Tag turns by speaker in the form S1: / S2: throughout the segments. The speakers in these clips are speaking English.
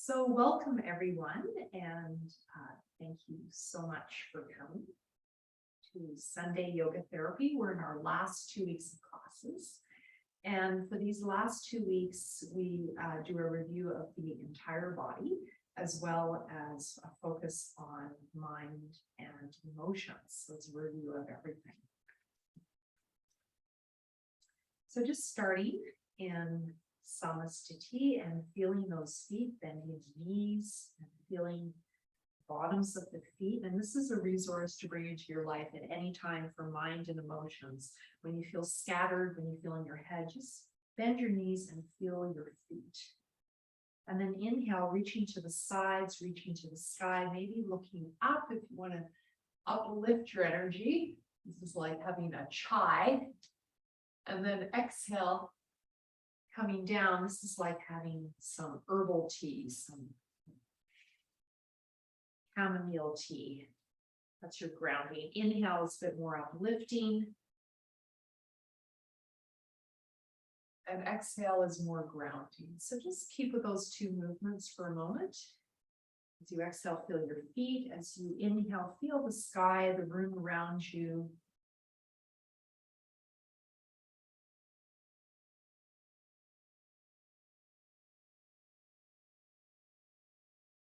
S1: So welcome everyone, and thank you so much for coming to Sunday Yoga Therapy. We're in our last 2 weeks of classes. And for these last 2 weeks, we do a review of the entire body, as well as a focus on mind and emotions. So it's a review of everything. So just starting in asana-s and feeling those feet, bending the knees and feeling the bottoms of the feet. And this is a resource to bring into your life at any time for mind and emotions. When you feel scattered, when you feel in your head, just bend your knees and feel your feet. And then inhale, reaching to the sides, reaching to the sky, maybe looking up if you want to uplift your energy. This is like having a chai. And then exhale, coming down. This is like having some herbal tea, some chamomile tea. That's your grounding. Inhale is a bit more uplifting. And exhale is more grounding. So just keep with those two movements for a moment. As you exhale, feel your feet. As you inhale, feel the sky, the room around you.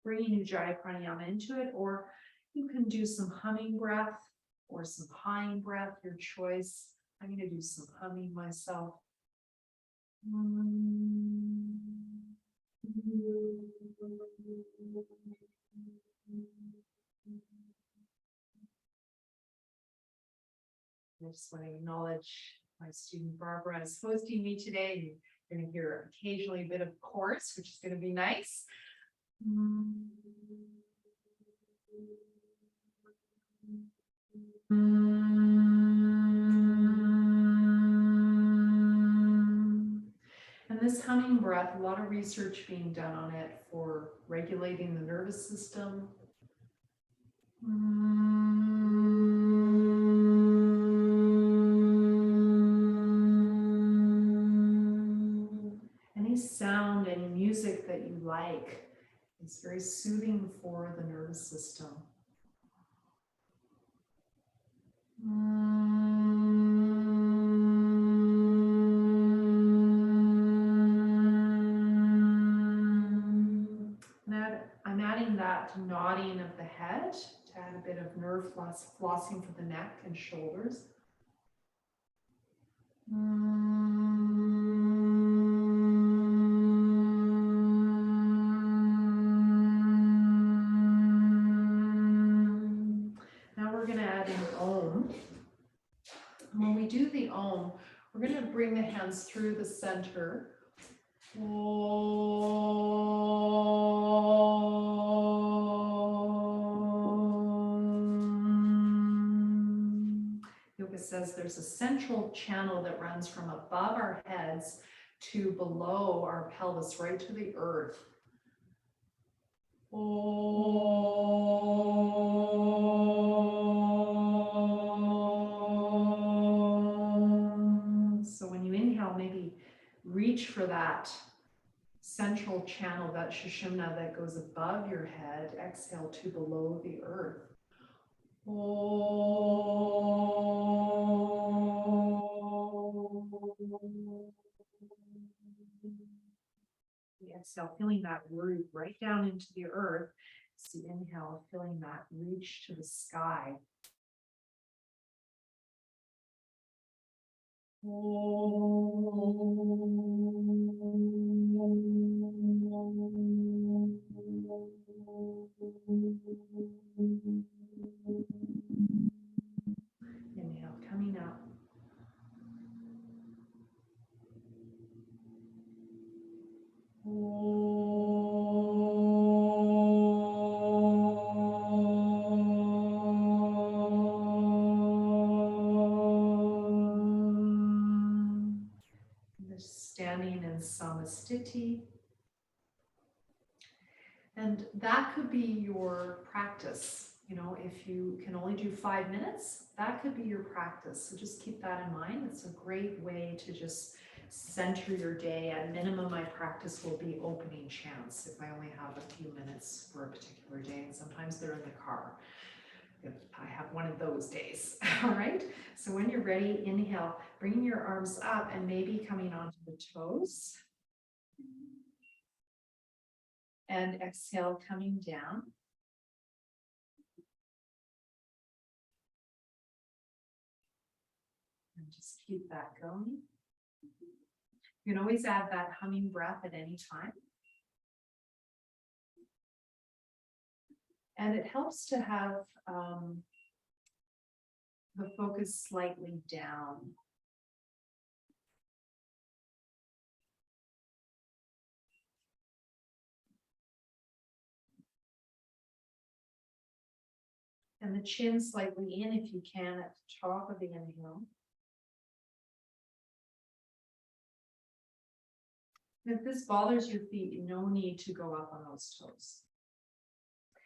S1: Bringing Ujjayi Pranayama into it, or you can do some humming breath or some hawing breath, your choice. I'm going to do some humming myself. I just want to acknowledge my student Barbara is hosting me today. You're going to hear occasionally a bit of chorus, which is going to be nice. And this humming breath, a lot of research being done on it for regulating the nervous system. Any sound, any music that you like is very soothing for the nervous system. I'm adding that nodding of the head to add a bit of nerve flossing for the neck and shoulders. Now we're going to add in Om. When we do the Om, we're going to bring the hands through the center. Yoga says there's a central channel that runs from above our heads to below our pelvis, right to the earth. So when you inhale, maybe reach for that central channel, that Sushumna that goes above your head. Exhale to below the earth. Exhale, feeling that root right down into the earth. So inhale, feeling that reach to the sky. Inhale, coming up. Standing in samastiti. And that could be your practice. You know, if you can only do 5 minutes, that could be your practice. So just keep that in mind. It's a great way to just center your day. At minimum, my practice will be opening chants if I only have a few minutes for a particular day, and sometimes they're in the car if I have one of those days. All right, so when you're ready, inhale, bringing your arms up and maybe coming onto the toes. And exhale, coming down. And just keep that going. You can always add that humming breath at any time. And it helps to have the focus slightly down. And the chin slightly in if you can at the top of the inhale. If this bothers your feet, no need to go up on those toes.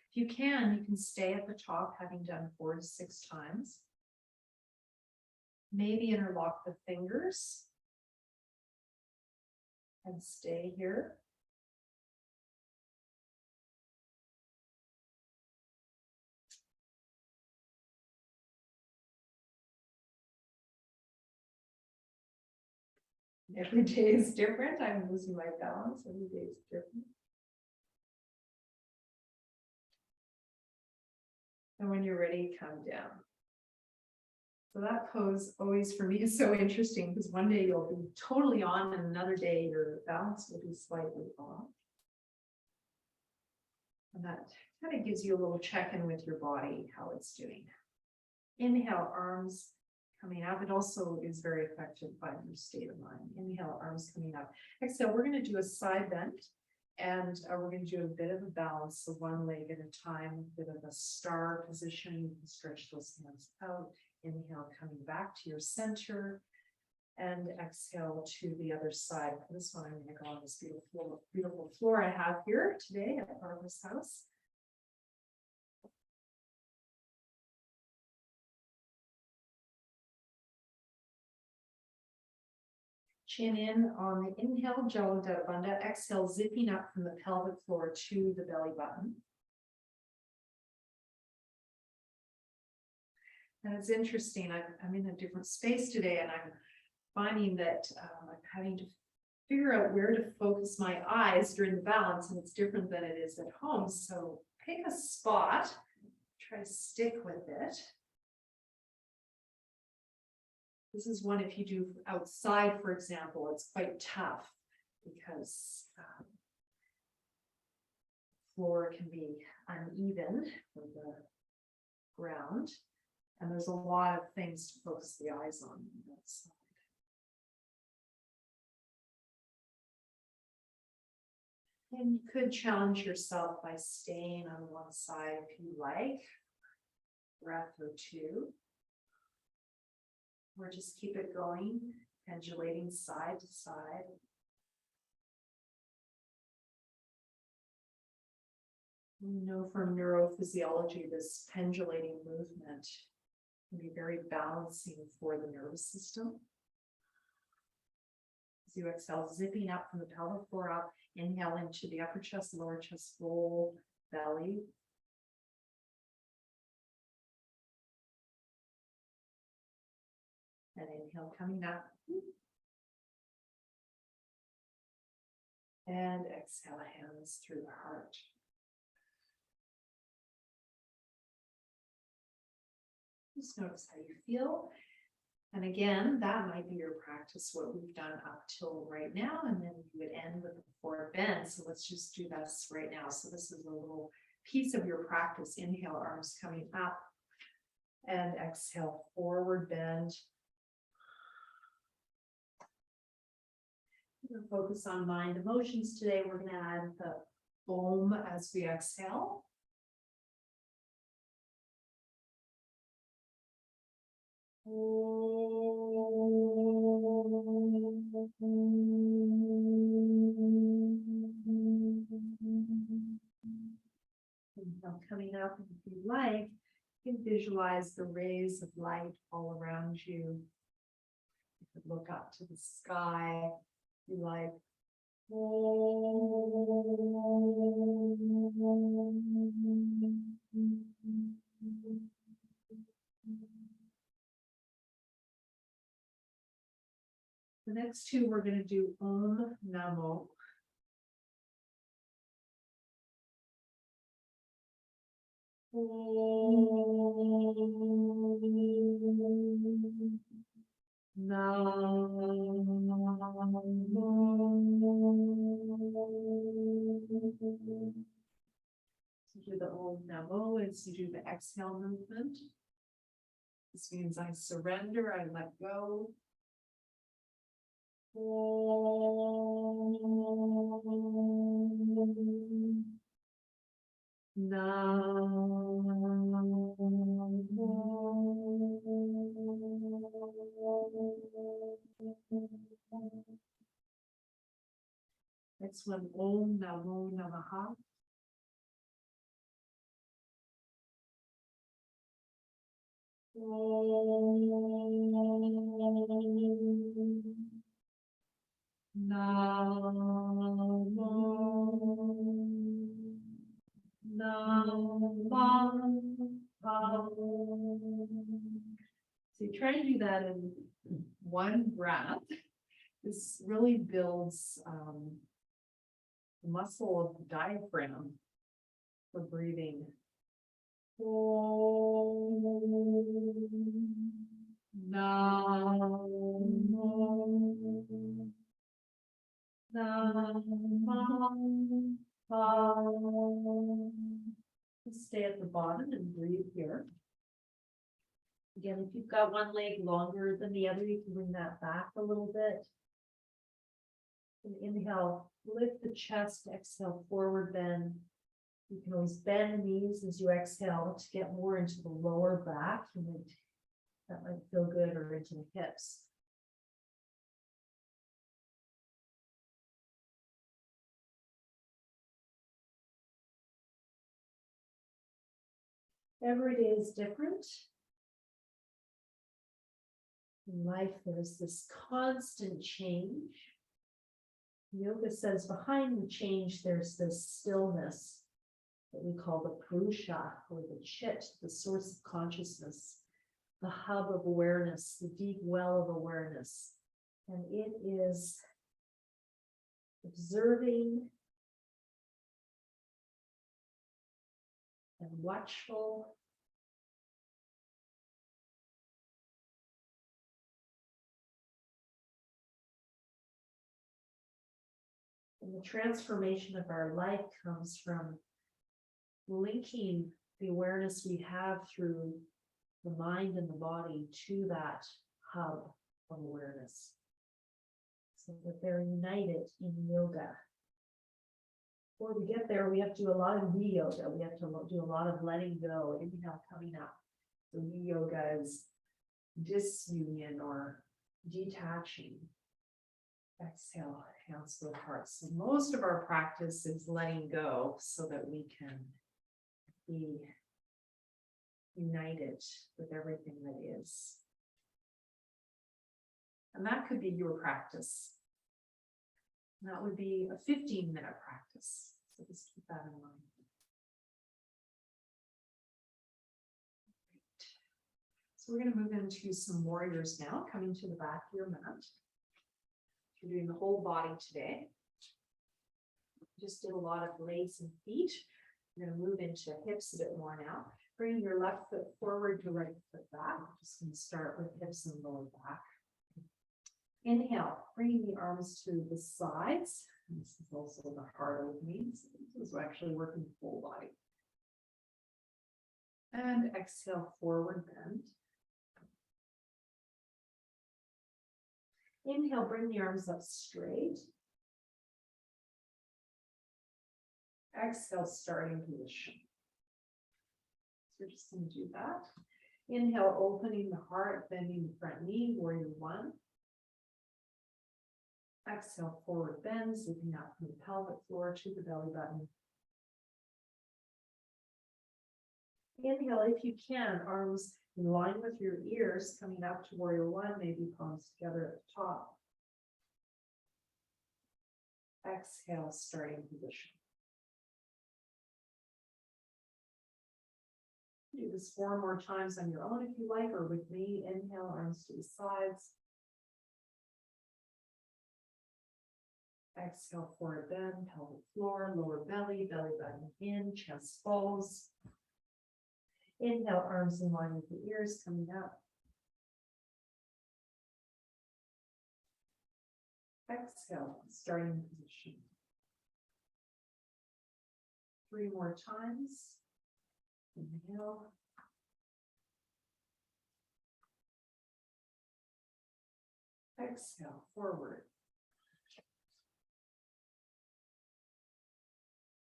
S1: If you can stay at the top, having done 4 to 6 times. Maybe interlock the fingers and stay here. Every day is different. I'm losing my balance. Every day is different. And when you're ready, come down. So that pose always for me is so interesting because one day you'll be totally on and another day your balance will be slightly off. And that kind of gives you a little check-in with your body, how it's doing. Inhale, arms coming up. It also is very affected by your state of mind. Inhale, arms coming up. Exhale, we're going to do a side bend. And we're going to do a bit of a balance, so one leg at a time, a bit of a star position. You can stretch those hands out. Inhale, coming back to your center. And exhale to the other side. For this one, I'm going to go on this beautiful floor I have here today at Barbara's house. Chin in on the inhale, Jala Bandha. Exhale, zipping up from the pelvic floor to the belly button. And it's interesting, I'm in a different space today and I'm finding that I'm having to figure out where to focus my eyes during the balance, and it's different than it is at home. So pick a spot, try to stick with it. This is one if you do outside, for example, it's quite tough because floor can be uneven from the ground. And there's a lot of things to focus the eyes on that side. And you could challenge yourself by staying on one side if you like, breath or two. Or just keep it going, pendulating side to side. We know from neurophysiology, this pendulating movement can be very balancing for the nervous system. As you exhale, zipping up from the pelvic floor up, inhale into the upper chest, lower chest, full belly. And inhale, coming up. And exhale, hands through the heart. Just notice how you feel. And again, that might be your practice, what we've done up till right now, and then you would end with a forward bend. So let's just do this right now. So this is a little piece of your practice. Inhale, arms coming up, and exhale, forward bend. We're going to focus on mind emotions today. We're going to add the Om as we exhale. Inhale, coming up, and if you like, you can visualize the rays of light all around you. Look up to the sky. You like, oh. The next two, we're going to do Om Namo. So do the Om Namo as you do the exhale movement. This means I surrender, I let go. Next one, Om Namo Namaha. So you try to do that in one breath. This really builds the muscle of the diaphragm for breathing. Stay at the bottom and breathe here. Again, if you've got one leg longer than the other, you can bring that back a little bit. And inhale, lift the chest, exhale, forward bend. You can always bend the knees as you exhale to get more into the lower back. That might feel good, or into the hips. Every day is different. In life, there's this constant change. Yoga says behind the change, there's this stillness that we call the Purusha, or the Chit, the source of consciousness, the hub of awareness, the deep well of awareness. And it is observing and watchful. And the transformation of our life comes from linking the awareness we have through the mind and the body to that hub of awareness, so that they're united in yoga. Before we get there, we have to do a lot of yoga. We have to do a lot of letting go. Inhale, coming up. So yoga is disunion or detaching. Exhale, hands to the heart. So most of our practice is letting go so that we can be united with everything that is. And that could be your practice. And that would be a 15-minute practice. So just keep that in mind. So we're going to move into some warriors now, coming to the back of your mat. We're doing the whole body today. Just did a lot of legs and feet. We're going to move into hips a bit more now. Bring your left foot forward, your right foot back. I'm just going to start with hips and lower back. Inhale, bringing the arms to the sides. And this is also the heart opening. So this is actually working the whole body. And exhale, forward bend. Inhale, bring the arms up straight. Exhale, starting position. So we're just going to do that. Inhale, opening the heart, bending the front knee, warrior one. Exhale, forward bend, zipping out from the pelvic floor to the belly button. Inhale, if you can, arms in line with your ears, coming up to warrior one, maybe palms together at the top. Exhale, starting position. Do this 4 more times on your own if you like, or with me. Inhale, arms to the sides. Exhale, forward bend, pelvic floor, lower belly, belly button in, chest falls. Inhale, arms in line with the ears, coming up. Exhale, starting position. 3 more times. Inhale. Exhale, forward.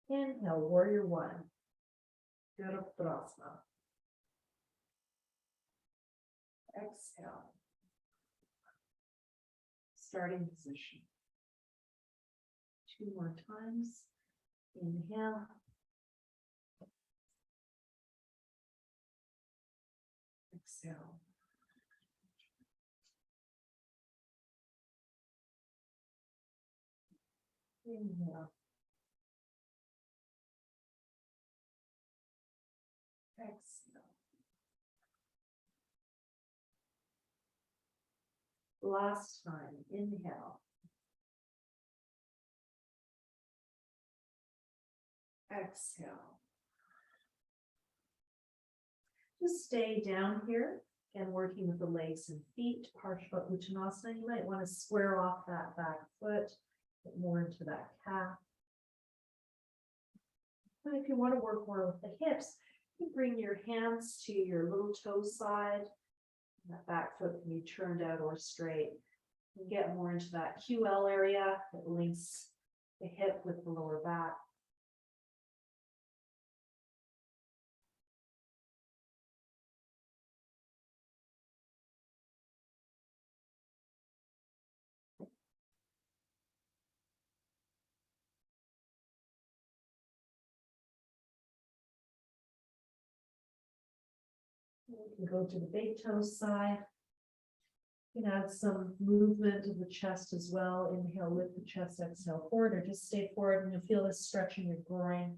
S1: Inhale, warrior one. Virabhadrasana. Exhale. Starting position. 2 more times. Inhale. Exhale. Inhale. Exhale. Last time, inhale. Exhale. Just stay down here and working with the legs and feet, Parsva Uttanasana. You might want to square off that back foot, get more into that calf. And if you want to work more with the hips, you bring your hands to your little toe side. That back foot can be turned out or straight. And get more into that QL area that links the hip with the lower back. You can go to the big toe side. You can add some movement of the chest as well. Inhale, lift the chest, exhale forward, or just stay forward and you'll feel this stretch in your groin.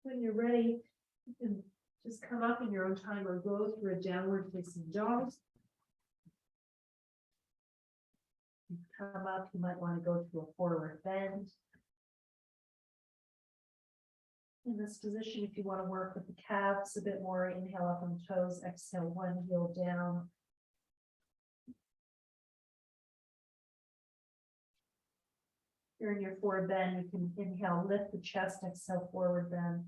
S1: When you're ready, you can just come up in your own time or go through a downward facing dog. You come up, you might want to go through a forward bend. In this position, if you want to work with the calves a bit more, inhale up on the toes, exhale one heel down. During your forward bend, you can inhale, lift the chest, exhale, forward bend.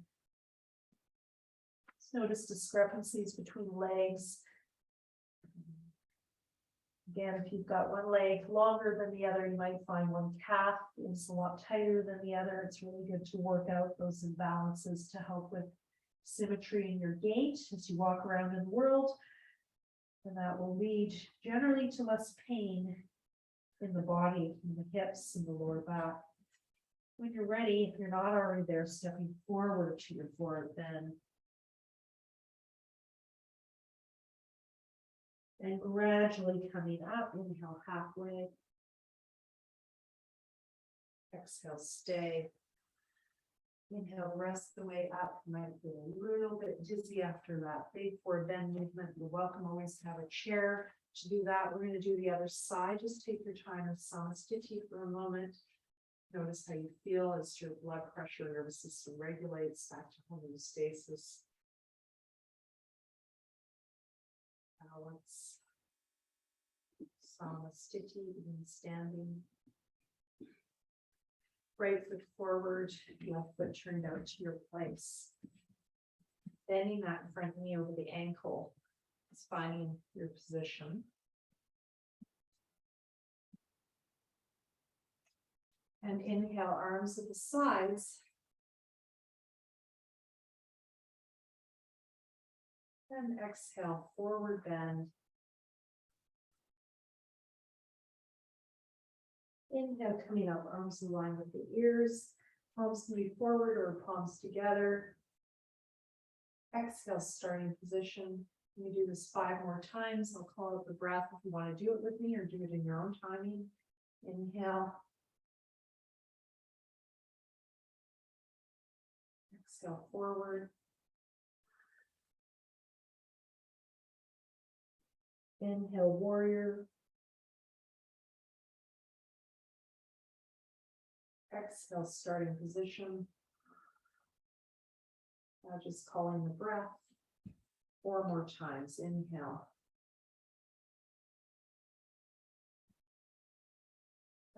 S1: Just notice discrepancies between legs. Again, if you've got one leg longer than the other, you might find one calf is a lot tighter than the other. It's really good to work out those imbalances to help with symmetry in your gait as you walk around in the world. And that will lead generally to less pain in the body, in the hips and the lower back. When you're ready, if you're not already there, stepping forward to your forward bend. And gradually coming up, inhale halfway. Exhale, stay. Inhale, rest the way up. You might feel a little bit dizzy after that big forward bend movement. You're welcome always to have a chair to do that. We're going to do the other side. Just take your time with asana-s for a moment. Notice how you feel as your blood pressure, nervous system regulates back to homeostasis. Balance. Asana-s, even standing. Right foot forward, left foot turned out to your place. bending that front knee over the ankle. It's finding your position. And inhale, arms at the sides. And exhale, forward bend. Inhale, coming up, arms in line with the ears. Palms can be forward or palms together. Exhale, starting position. We do this 5 more times. I'll call out the breath if you want to do it with me or do it in your own timing. Inhale. Exhale, forward. Inhale, warrior. Exhale, starting position. Now just calling the breath 4 more times. Inhale.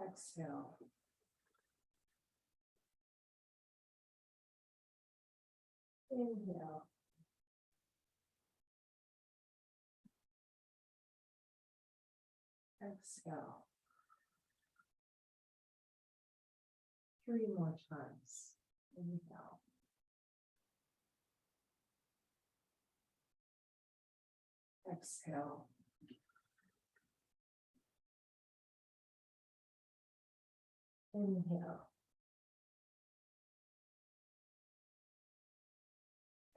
S1: Exhale. Inhale. Exhale. 3 more times. Inhale. Exhale. Inhale.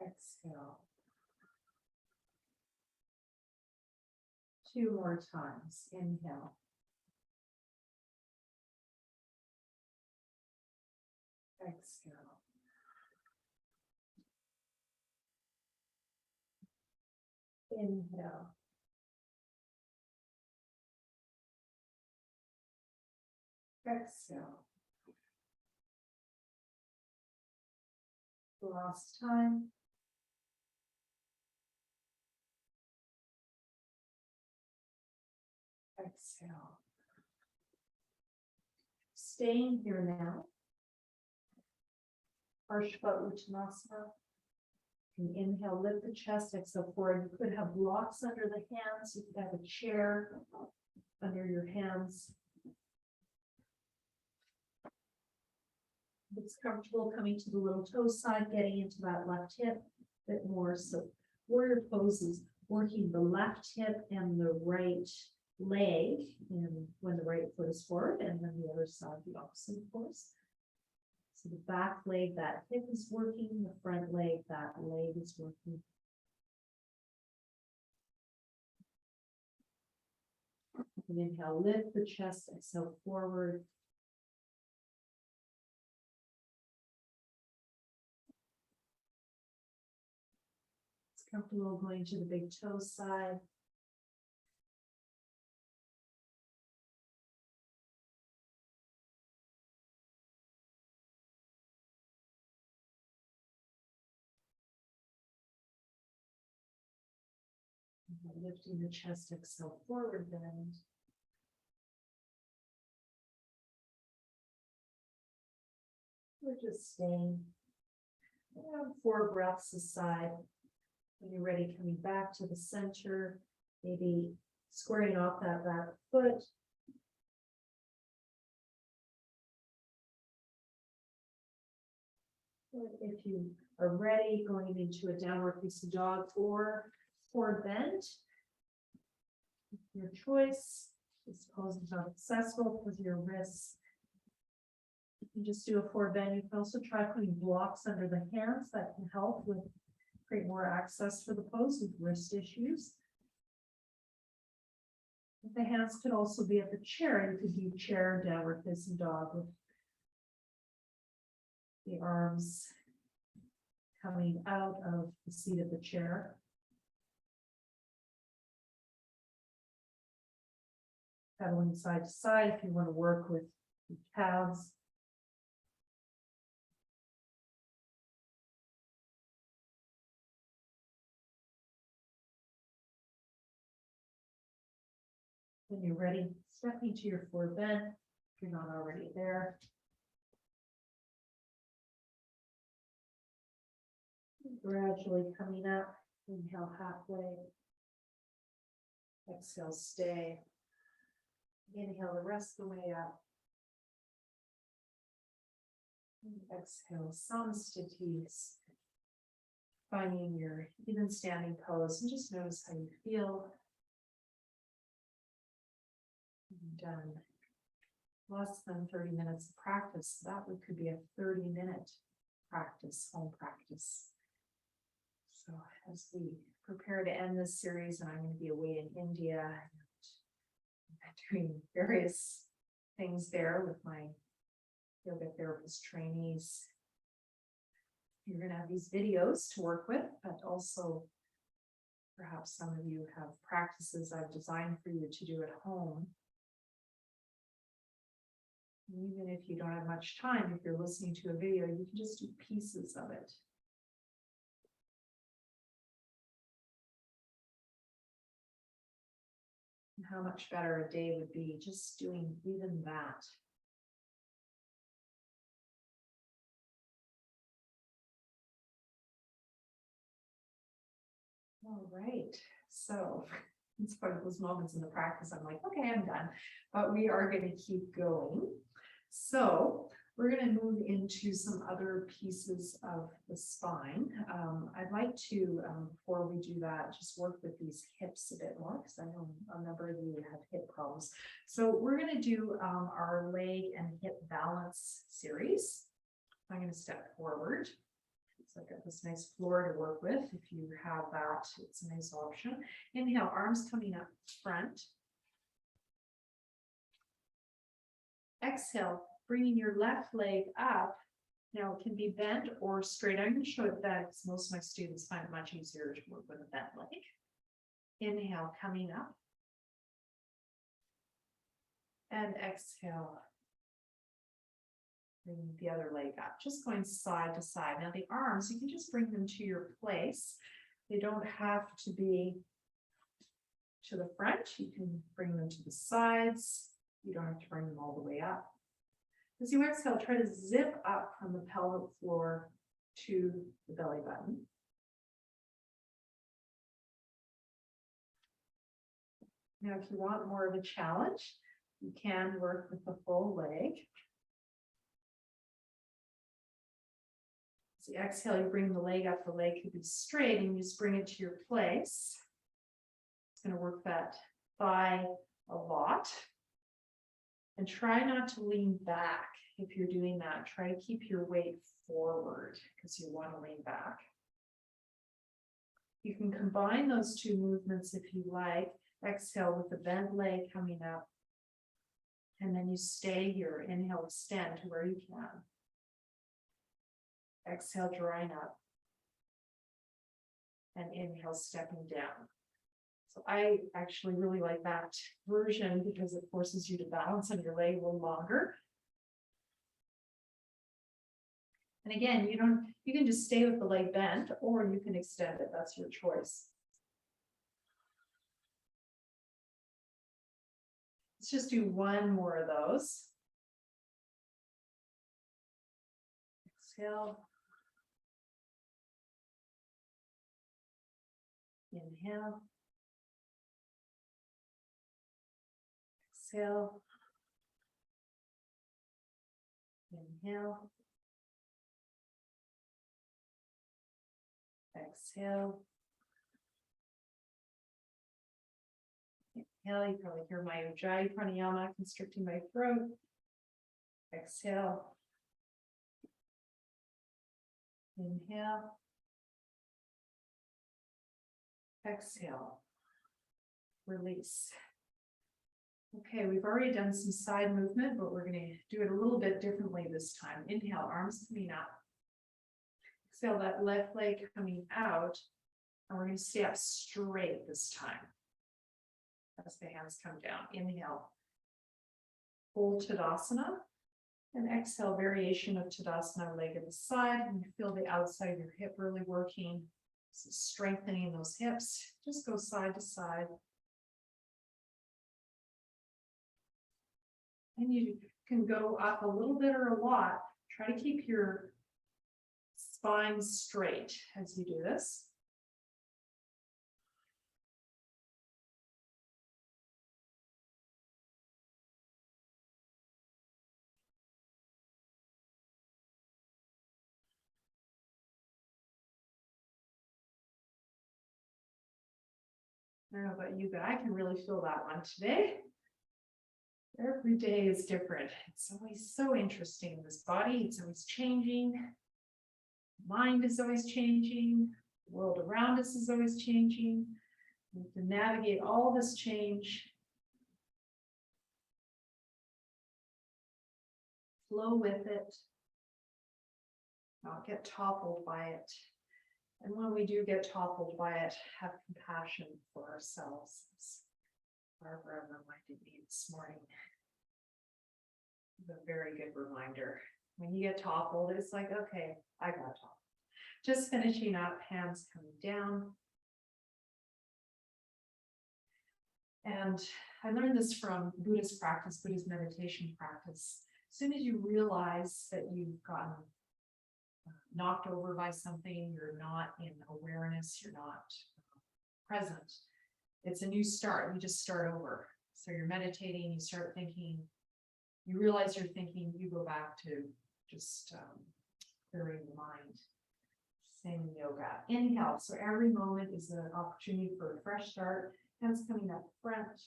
S1: Exhale. 2 more times. Inhale. Exhale. Inhale. Exhale. Last time. Exhale. Staying here now. Uttanasana. You can inhale, lift the chest, exhale forward. You could have blocks under the hands. You could have a chair under your hands. If it's comfortable, coming to the little toe side, getting into that left hip a bit more. So warrior pose is working the left hip and the right leg, and when the right foot is forward, and then the other side, the opposite, of course. So the back leg, that hip is working, the front leg, that leg is working. And inhale, lift the chest, exhale forward. It's comfortable going to the big toe side. Lifting the chest, exhale forward bend. We're just staying around 4 breaths aside. When you're ready, coming back to the center, maybe squaring off that back foot. If you are ready, going into a downward facing dog or forward bend. Your choice. This pose is not accessible with your wrists. You can just do a forward bend. You can also try putting blocks under the hands. That can help with create more access for the pose with wrist issues. The hands could also be at the chair. You could do chair, downward facing dog with the arms coming out of the seat of the chair. Pedaling side to side if you want to work with the calves. When you're ready, step into your forward bend if you're not already there. Gradually coming up. Inhale halfway. Exhale, stay. Inhale the rest of the way up. And exhale, samasthitis. Finding your even standing pose and just notice how you feel. Done. Less than 30 minutes of practice. That could be a 30-minute practice, home practice. So as we prepare to end this series, and I'm going to be away in India, doing various things there with my yoga therapist trainees. You're going to have these videos to work with, but also perhaps some of you have practices I've designed for you to do at home. Even if you don't have much time, if you're listening to a video, you can just do pieces of it. And how much better a day would be just doing even that. All right, so it's part of those moments in the practice. I'm like, okay, I'm done, but we are going to keep going. So we're going to move into some other pieces of the spine. I'd like to, before we do that, just work with these hips a bit more, because I know a number of you have hip problems. So we're going to do our leg and hip balance series. I'm going to step forward. So I've got this nice floor to work with. If you have that, it's a nice option. Inhale, arms coming up front. Exhale, bringing your left leg up. Now it can be bent or straight. I'm going to show it bent because most of my students find it much easier to work with a bent leg. Inhale, coming up. And exhale. Bring the other leg up, just going side to side. Now the arms, you can just bring them to your place. They don't have to be to the front. You can bring them to the sides. You don't have to bring them all the way up. As you exhale, try to zip up from the pelvic floor to the belly button. Now, if you want more of a challenge, you can work with the full leg. So exhale, you bring the leg up, the leg could be straight, and you just bring it to your place. It's going to work that thigh a lot. And try not to lean back if you're doing that. Try to keep your weight forward because you want to lean back. You can combine those two movements if you like. Exhale with the bent leg coming up. And then you stay here. Inhale, extend to where you can. Exhale, drawing up. And inhale, stepping down. So I actually really like that version because it forces you to balance on your leg a little longer. And again, you can just stay with the leg bent or you can extend it. That's your choice. Let's just do one more of those. Exhale. Inhale. Exhale. Inhale. Exhale. Inhale, you probably hear my Ujjayi pranayama constricting my throat. Exhale. Inhale. Exhale. Release. Okay, we've already done some side movement, but we're going to do it a little bit differently this time. Inhale, arms coming up. Exhale, that left leg coming out. And we're going to stay up straight this time. As the hands come down. Inhale. Full Tadasana. And exhale, variation of Tadasana, leg at the side. And you feel the outside of your hip really working. So strengthening those hips. Just go side to side. And you can go up a little bit or a lot. Try to keep your spine straight as you do this. I don't know about you, but I can really feel that one today. Every day is different. It's always so interesting. This body, it's always changing. Mind is always changing. The world around us is always changing. We have to navigate all this change. Flow with it. Not get toppled by it. And when we do get toppled by it, have compassion for ourselves. As Barbara reminded me this morning. It's a very good reminder. When you get toppled, it's like, okay, I got toppled. Just finishing up, hands coming down. And I learned this from Buddhist practice, Buddhist meditation practice. As soon as you realize that you've gotten knocked over by something, you're not in awareness, you're not present, it's a new start. You just start over. So you're meditating, you start thinking, you realize you're thinking, you go back to just clearing the mind. Same in yoga. Inhale. So every moment is an opportunity for a fresh start. Hands coming up front.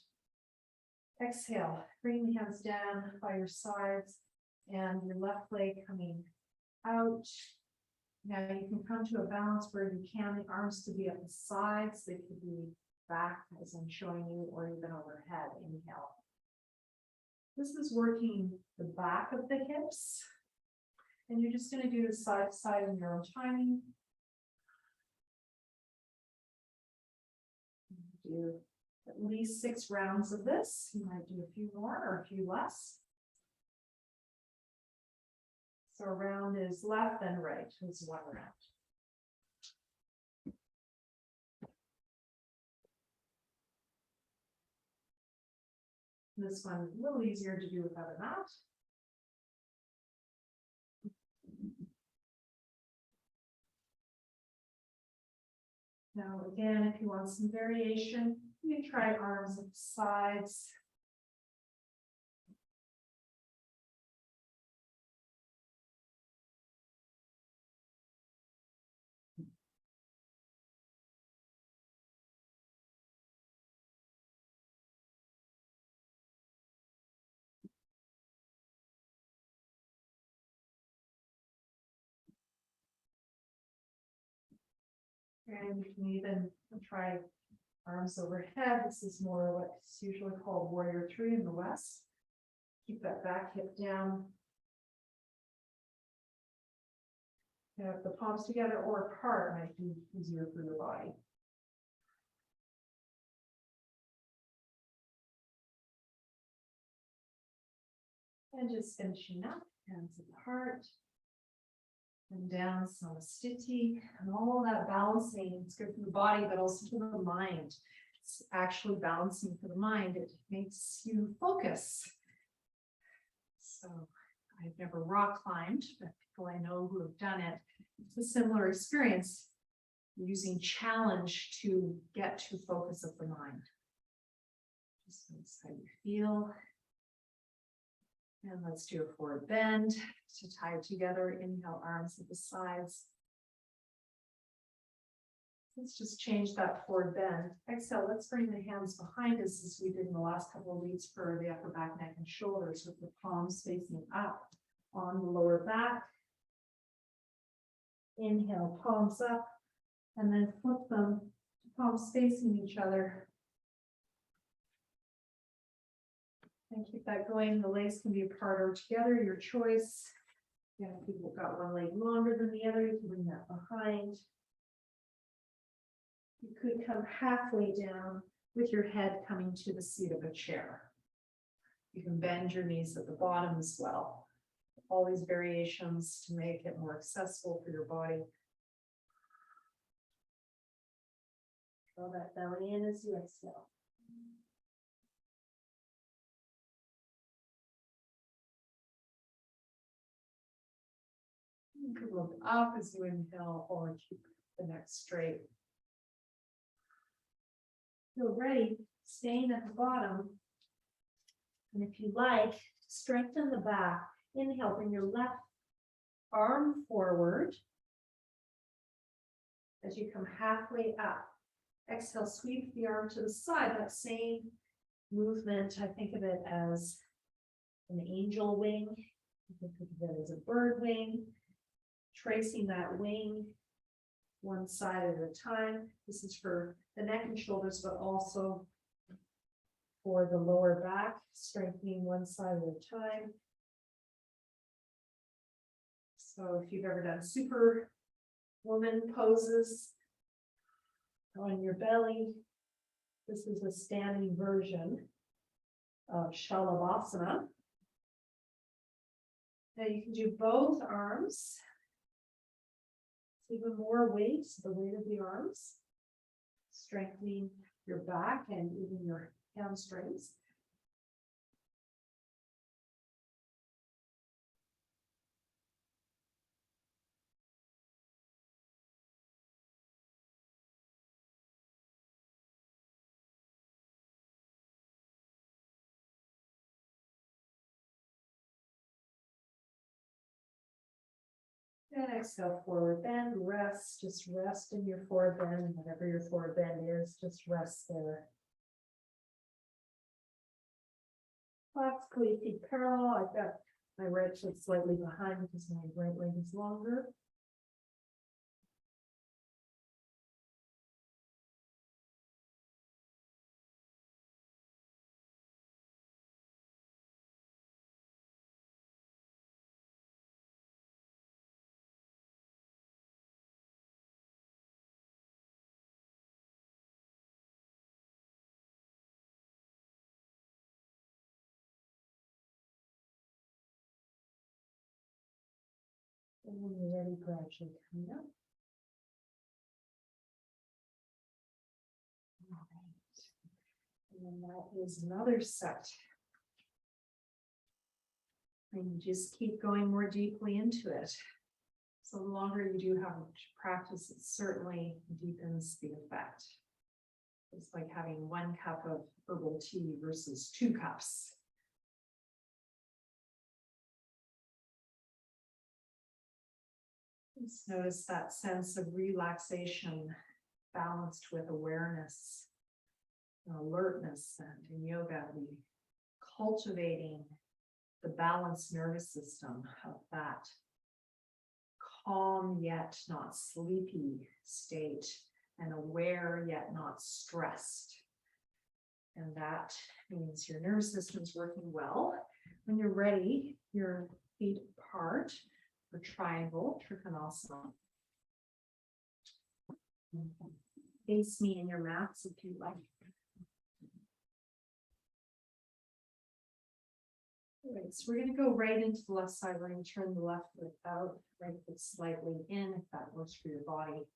S1: Exhale. Bring the hands down by your sides and your left leg coming out. Now you can come to a balance where you can, the arms to be at the sides, they could be back as I'm showing you, or even overhead. Inhale. This is working the back of the hips. And you're just going to do the side to side in your own timing. Do at least 6 rounds of this. You might do a few more or a few less. So a round is left and right. It's 1 round. This one a little easier to do without a mat. Now again, if you want some variation, you can try arms at the sides. And you can even try arms overhead. This is more what's usually called warrior 3 in the West. Keep that back hip down. Have the palms together or apart might be easier for your body. And just finishing up, hands at the heart. And down, samastiti, and all that balancing. It's good for the body, but also for the mind. It's actually balancing for the mind. It makes you focus. So I've never rock climbed, but people I know who have done it, it's a similar experience using challenge to get to focus of the mind. Just notice how you feel. And let's do a forward bend to tie it together. Inhale, arms at the sides. Let's just change that forward bend. Exhale, let's bring the hands behind us as we did in the last couple of weeks for the upper back, neck, and shoulders, with the palms facing up on the lower back. Inhale, palms up, and then flip them, palms facing each other. And keep that going. The legs can be apart or together, your choice. Yeah, if you've got one leg longer than the other, you can bring that behind. You could come halfway down with your head coming to the seat of a chair. You can bend your knees at the bottom as well. All these variations to make it more accessible for your body. Draw that belly in as you exhale. You could look up as you inhale or keep the neck straight. Feel ready, staying at the bottom. And if you like, strengthen the back. Inhale, bring your left arm forward as you come halfway up. Exhale, sweep the arm to the side. That same movement, I think of it as an angel wing. You can think of it as a bird wing. Tracing that wing one side at a time. This is for the neck and shoulders, but also for the lower back, strengthening one side at a time. So if you've ever done Superwoman poses on your belly, this is a standing version of Shalabhasana. Now you can do both arms. Even more weight, the weight of the arms, strengthening your back and even your hamstrings. And exhale, forward bend, rest, just rest in your forward bend, whatever your forward bend is, just rest there. Pull your feet parallel. I've got my right foot slightly behind because my right leg is longer. And when you're ready, gradually coming up. All right. And then that is another set. And you just keep going more deeply into it. So the longer you do have to practice, it certainly deepens the effect. It's like having 1 cup of herbal tea versus 2 cups. Just notice that sense of relaxation balanced with awareness, and alertness, and in yoga, we cultivating the balanced nervous system of that calm yet not sleepy state, and aware yet not stressed. And that means your nervous system is working well. When you're ready, your feet apart for triangle, Trikonasana. Face me in your mats if you like. All right, so we're going to go right into the left side. We're going to turn the left foot out, right foot slightly in, if that works for your body.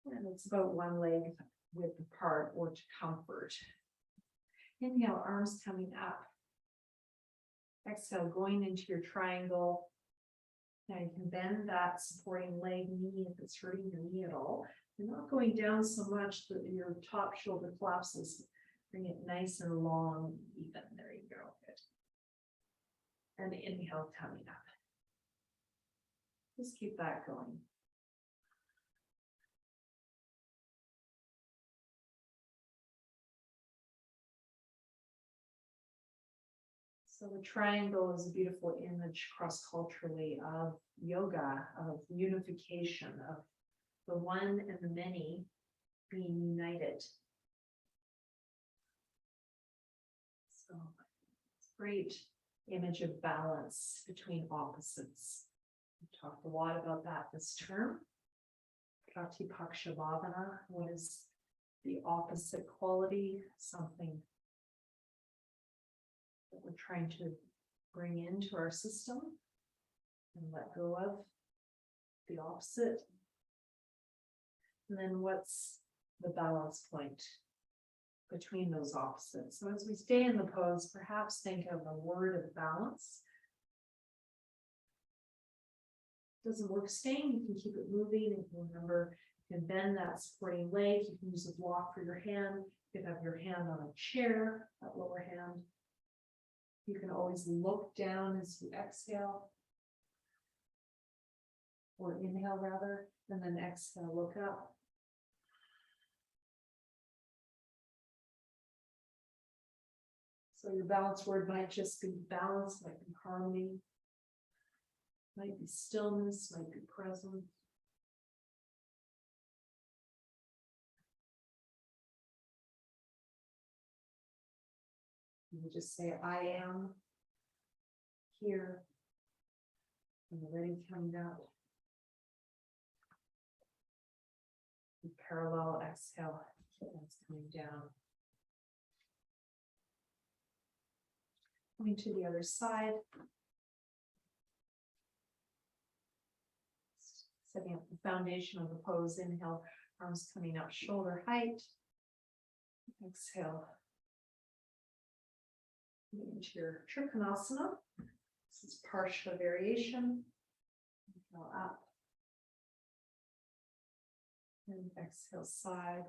S1: And it's about 1 leg width apart or to comfort. Inhale, arms coming up. Exhale, going into your triangle. Now you can bend that supporting leg, knee, if it's hurting your knee at all. You're not going down so much that your top shoulder collapses. Bring it nice and long, even. There you go. Good. And inhale, coming up. Just keep that going. So the triangle is a beautiful image cross-culturally of yoga, of unification, of the one and the many being united. So it's a great image of balance between opposites. We talked a lot about that this term. Pratipakshabhavana, what is the opposite quality? Something that we're trying to bring into our system and let go of the opposite. And then what's the balance point between those opposites? So as we stay in the pose, perhaps think of a word of balance. doesn't work staying, you can keep it moving, and remember, you can bend that supporting leg, you can use a block for your hand, you can have your hand on a chair, that lower hand. You can always look down as you exhale. Or inhale rather, and then exhale, look up. So your balance word might just be balance, might be harmony, might be stillness, might be presence. You just say, I am here. And ready coming out. And parallel exhale, that's coming down. Coming to the other side. Setting up the foundation of the pose. Inhale, arms coming up shoulder height. Exhale. Into your Trikonasana. This is partial variation. Inhale up. And exhale side.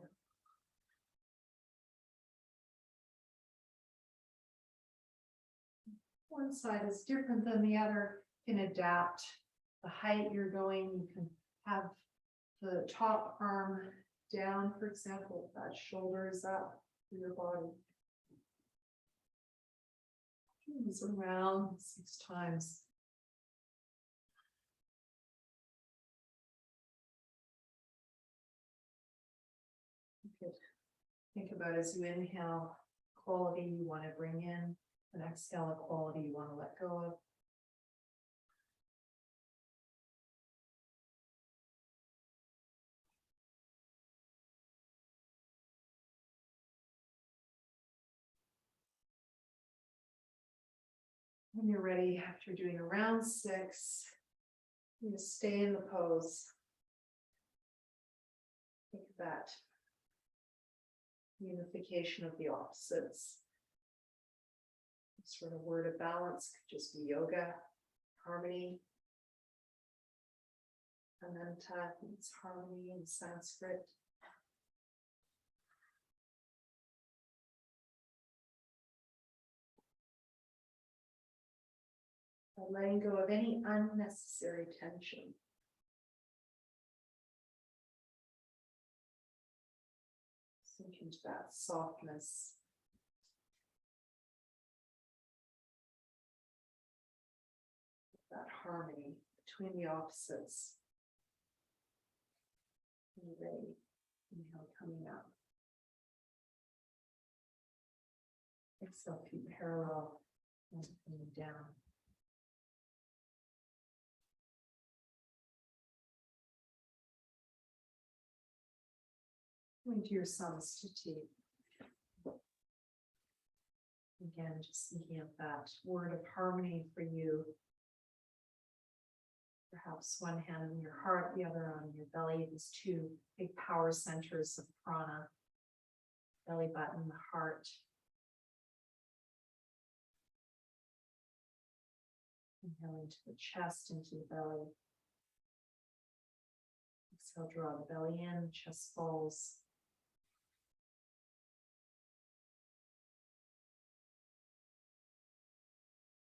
S1: One side is different than the other. You can adapt the height you're going. You can have the top arm down, for example, if that shoulder is up for your body. Turns around 6 times. Okay. Think about as you inhale, quality you want to bring in, and exhale, a quality you want to let go of. When you're ready, after doing a round 6, you're going to stay in the pose. Think of that unification of the opposites. Sort of word of balance could just be yoga, harmony. Ananta means harmony in Sanskrit. By letting go of any unnecessary tension. Sink into that softness. That harmony between the opposites. And ready. Inhale, coming up. Exhale, feet parallel and coming down. Going to your samastiti. Again, just thinking of that word of harmony for you. Perhaps one hand on your heart, the other on your belly. These 2 big power centers of prana. Belly button, the heart. Inhale into the chest, into the belly. Exhale, draw the belly in, chest falls.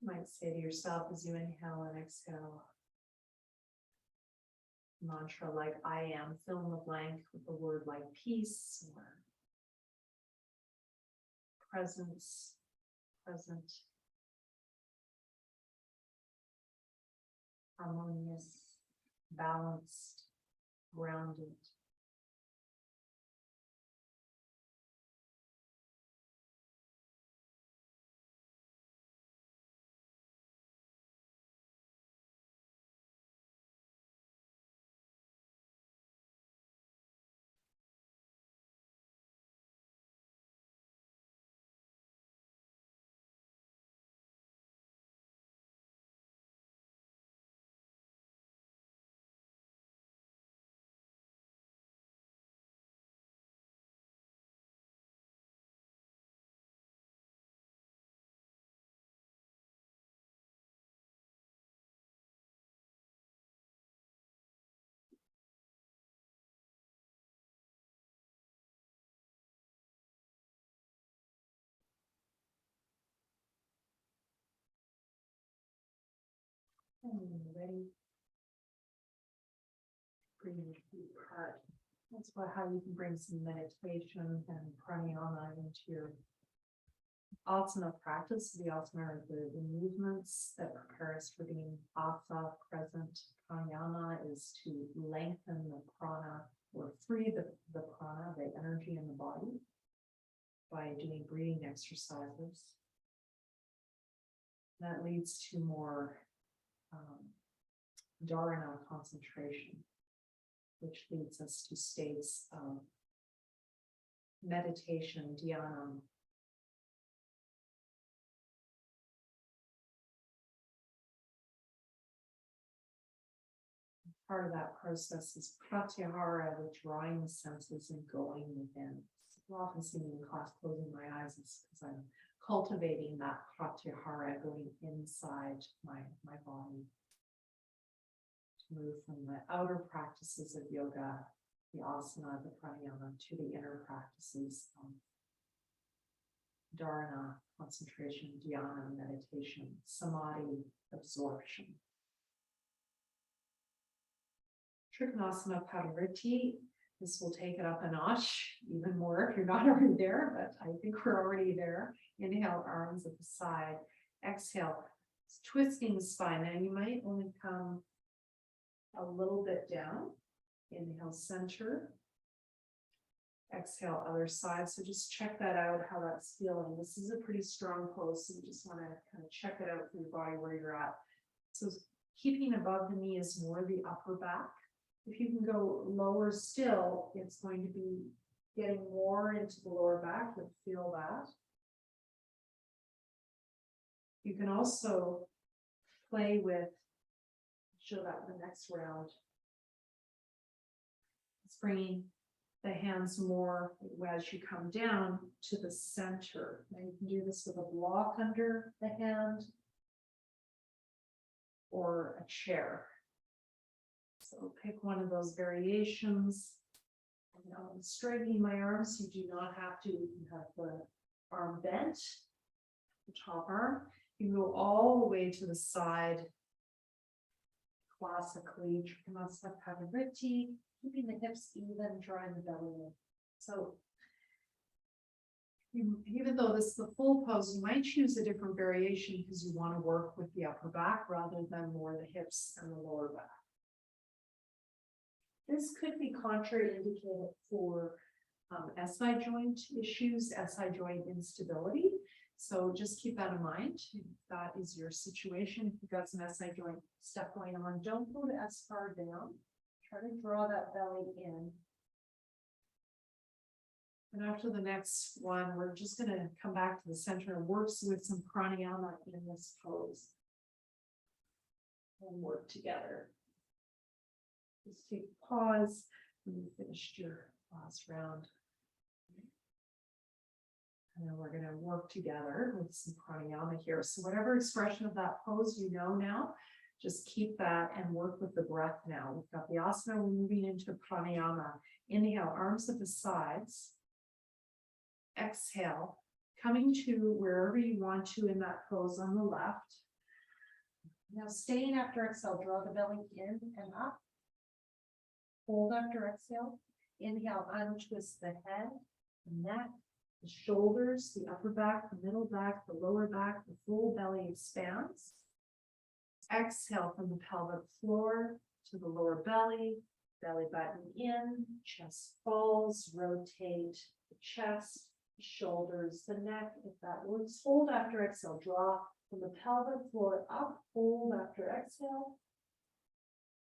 S1: You might say to yourself as you inhale and exhale, mantra like I am, fill in the blank with a word like peace or presence, present, harmonious, balanced, grounded. And when you're ready, bring your feet apart. That's how you can bring some meditation and pranayama into your asana practice. The asana are the movements that prepare us for being asa, present. Pranayama is to lengthen the prana or free the prana, the energy in the body, by doing breathing exercises. That leads to more dharana concentration, which leads us to states of meditation, dhyana. Part of that process is pratyahara, withdrawing the senses and going within. So I'll often see me in class closing my eyes because I'm cultivating that pratyahara, going inside my body. Move from the outer practices of yoga, the asana, the pranayama, to the inner practices of dharana, concentration, dhyana, meditation, samadhi, absorption. Trikonasana Padariti. This will take it up a notch, even more if you're not already there, but I think we're already there. Inhale, arms at the side. Exhale, twisting the spine. Now you might only come a little bit down. Inhale, center. Exhale, other side. So just check that out, how that's feeling. This is a pretty strong pose, so you just want to kind of check it out for your body where you're at. So keeping above the knee is more the upper back. If you can go lower still, it's going to be getting more into the lower back. You'll feel that. You can also play with, show that in the next round. It's bringing the hands more as you come down to the center. Now you can do this with a block under the hand or a chair. So pick one of those variations. Now I'm straightening my arms. You do not have to. You can have the arm bent, the top arm. You can go all the way to the side. Classically, Trikonasana Padariti, keeping the hips even, drawing the belly in. So even though this is the full pose, you might choose a different variation because you want to work with the upper back rather than more the hips and the lower back. This could be contraindicated for SI joint issues, SI joint instability. So just keep that in mind. If that is your situation, if you've got some SI joint stuff going on, don't go to S far down. Try to draw that belly in. And after the next one, we're just going to come back to the center and work with some pranayama in this pose. And work together. Just take a pause when you finished your last round. And then we're going to work together with some pranayama here. So whatever expression of that pose you know now, just keep that and work with the breath now. We've got the asana, we're moving into pranayama. Inhale, arms at the sides. Exhale, coming to wherever you want to in that pose on the left. Now staying after exhale, draw the belly in and up. Hold after exhale. Inhale, untwist the head, the neck, the shoulders, the upper back, the middle back, the lower back, the full belly expands. Exhale from the pelvic floor to the lower belly, belly button in, chest falls, rotate the chest, the shoulders, the neck, if that works. Hold after exhale, draw from the pelvic floor up, hold after exhale.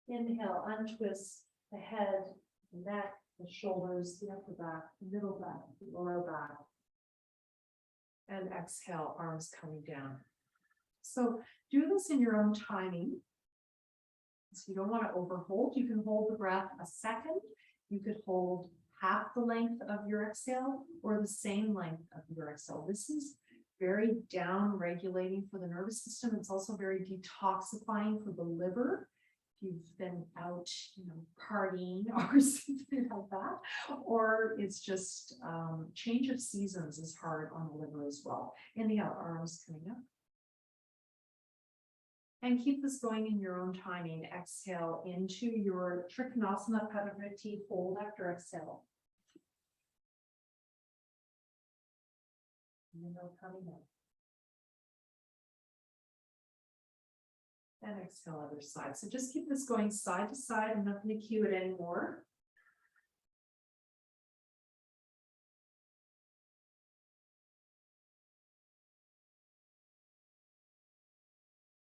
S1: Inhale, untwist the head, the neck, the shoulders, the upper back, the middle back, the lower back. And exhale, arms coming down. So do this in your own timing. So you don't want to overhold. You can hold the breath a second. You could hold half the length of your exhale or the same length of your exhale. This is very down regulating for the nervous system. It's also very detoxifying for the liver. You've been out, partying or something like that, or it's just change of seasons is hard on the liver as well. Inhale, arms coming up. And keep this going in your own timing. Exhale into your Trikonasana Padavriti hold after exhale. And then coming up. And exhale other side. So just keep this going side to side. I'm not going to cue it anymore.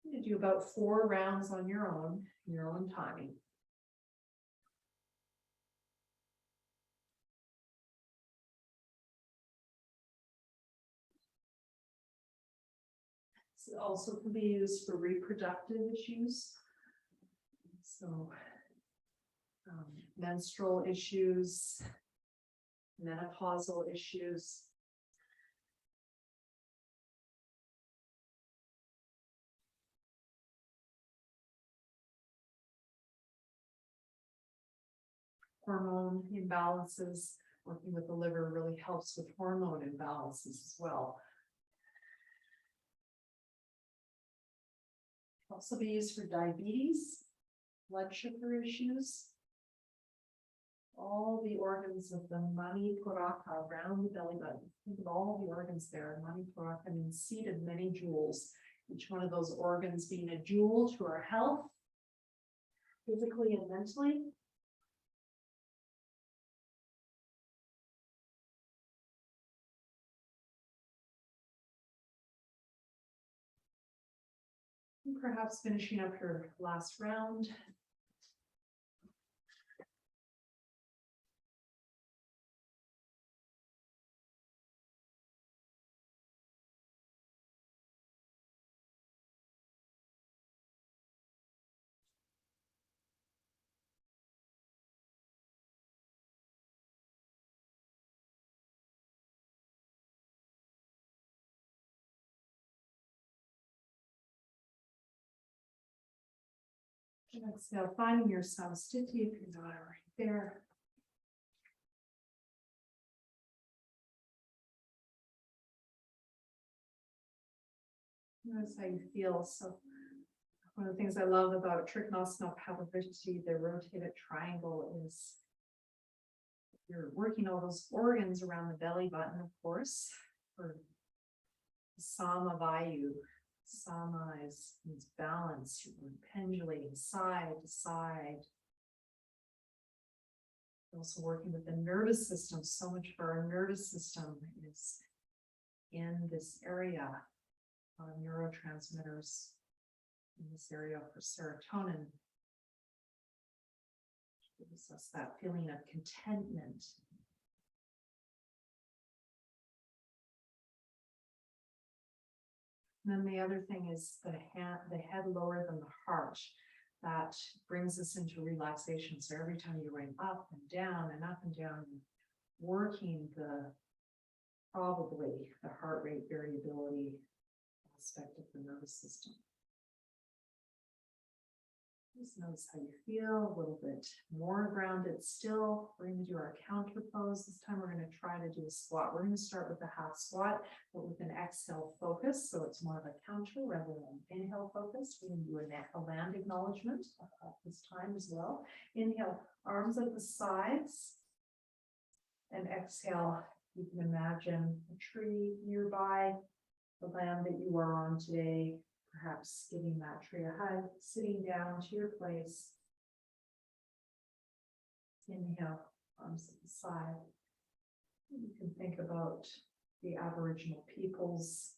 S1: I'm going to do about 4 rounds on your own timing. It also can be used for reproductive issues. So menstrual issues, menopausal issues. Hormone imbalances. Working with the liver really helps with hormone imbalances as well. Also be used for diabetes, blood sugar issues, all the organs of the Manipuraka around the belly button. Think of all the organs there. Manipuraka means seat of many jewels. Each one of those organs being a jewel to our health, physically and mentally. And perhaps finishing up your last round. And exhale, finding your samastiti if you're not right there. Notice how you feel. So one of the things I love about Trikonasana Padavriti, the rotated triangle, is you're working all those organs around the belly button, of course, for Sama Vayu. Sama means balance. You're pendulating side to side. Also working with the nervous system. So much for our nervous system is in this area. Neurotransmitters in this area for serotonin. Gives us that feeling of contentment. And then the other thing is the head lower than the heart. That brings us into relaxation. So every time you ring up and down and up and down, working probably the heart rate variability aspect of the nervous system. Just notice how you feel, a little bit more grounded still. We're going to do our counter pose. This time we're going to try to do a squat. We're going to start with a half squat, but with an exhale focus. So it's more of a counter rather than inhale focus. We're going to do a land acknowledgement this time as well. Inhale, arms at the sides. And exhale, you can imagine a tree nearby, the land that you are on today. Perhaps giving that tree a hug, sitting down to your place. Inhale, arms at the side. You can think about the Aboriginal peoples,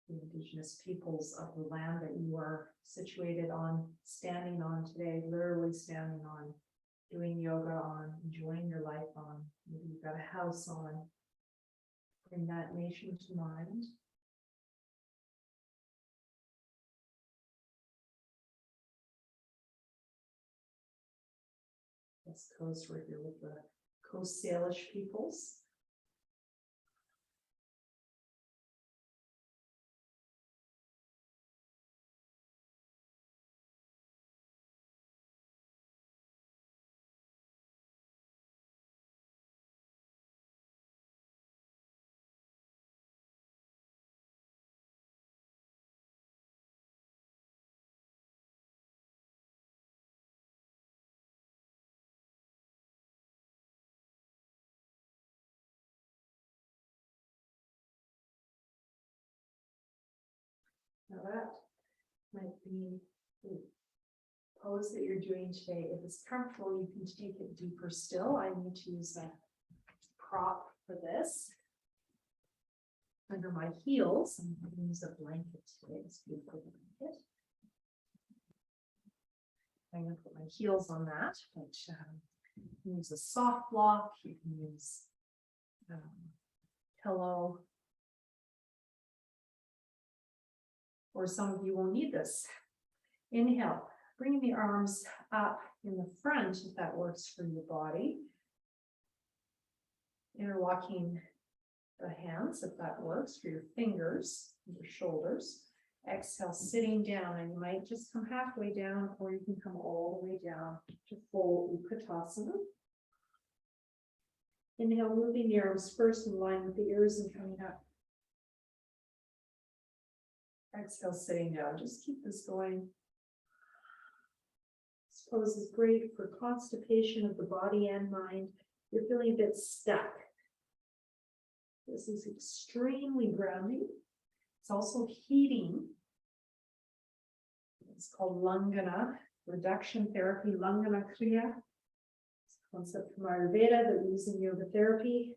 S1: the Indigenous peoples of the land that you are situated on, standing on today, literally standing on, doing yoga on, enjoying your life on. Maybe you've got a house on. Bring that nation to mind. West Coast, we're here with the Coast Salish peoples. Now that might be the pose that you're doing today. If it's comfortable, you can take it deeper still. I need to use a prop for this. Under my heels, I'm going to use a blanket today. It's a beautiful blanket. I'm going to put my heels on that, but you can use a soft block. You can use pillow. Or some of you will need this. Inhale, bringing the arms up in the front if that works for your body. Interlocking the hands if that works for your fingers, your shoulders. Exhale, sitting down, and you might just come halfway down, or you can come all the way down to full Utkatasana. Inhale, moving the arms first in line with the ears and coming up. Exhale, sitting down. Just keep this going. This pose is great for constipation of the body and mind. You're feeling a bit stuck. This is extremely grounding. It's also heating. It's called Lungana, reduction therapy, Lungana Kriya. It's a concept from Ayurveda that we use in yoga therapy.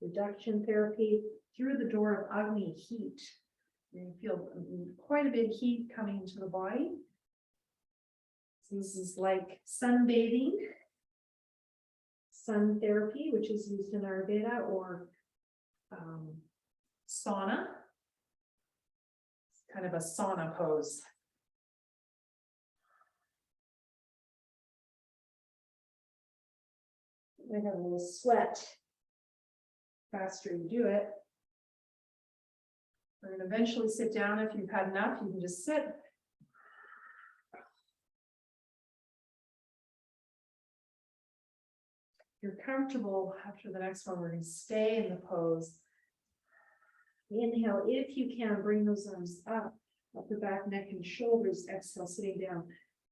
S1: Reduction therapy through the door of Agni, heat. You feel quite a bit of heat coming into the body. So this is like sunbathing, sun therapy, which is used in Ayurveda, or sauna. It's kind of a sauna pose. I have a little sweat. Faster you do it. We're going to eventually sit down. If you've had enough, you can just sit. If you're comfortable after the next one, we're going to stay in the pose. Inhale, if you can, bring those arms up the back, neck, and shoulders. Exhale, sitting down.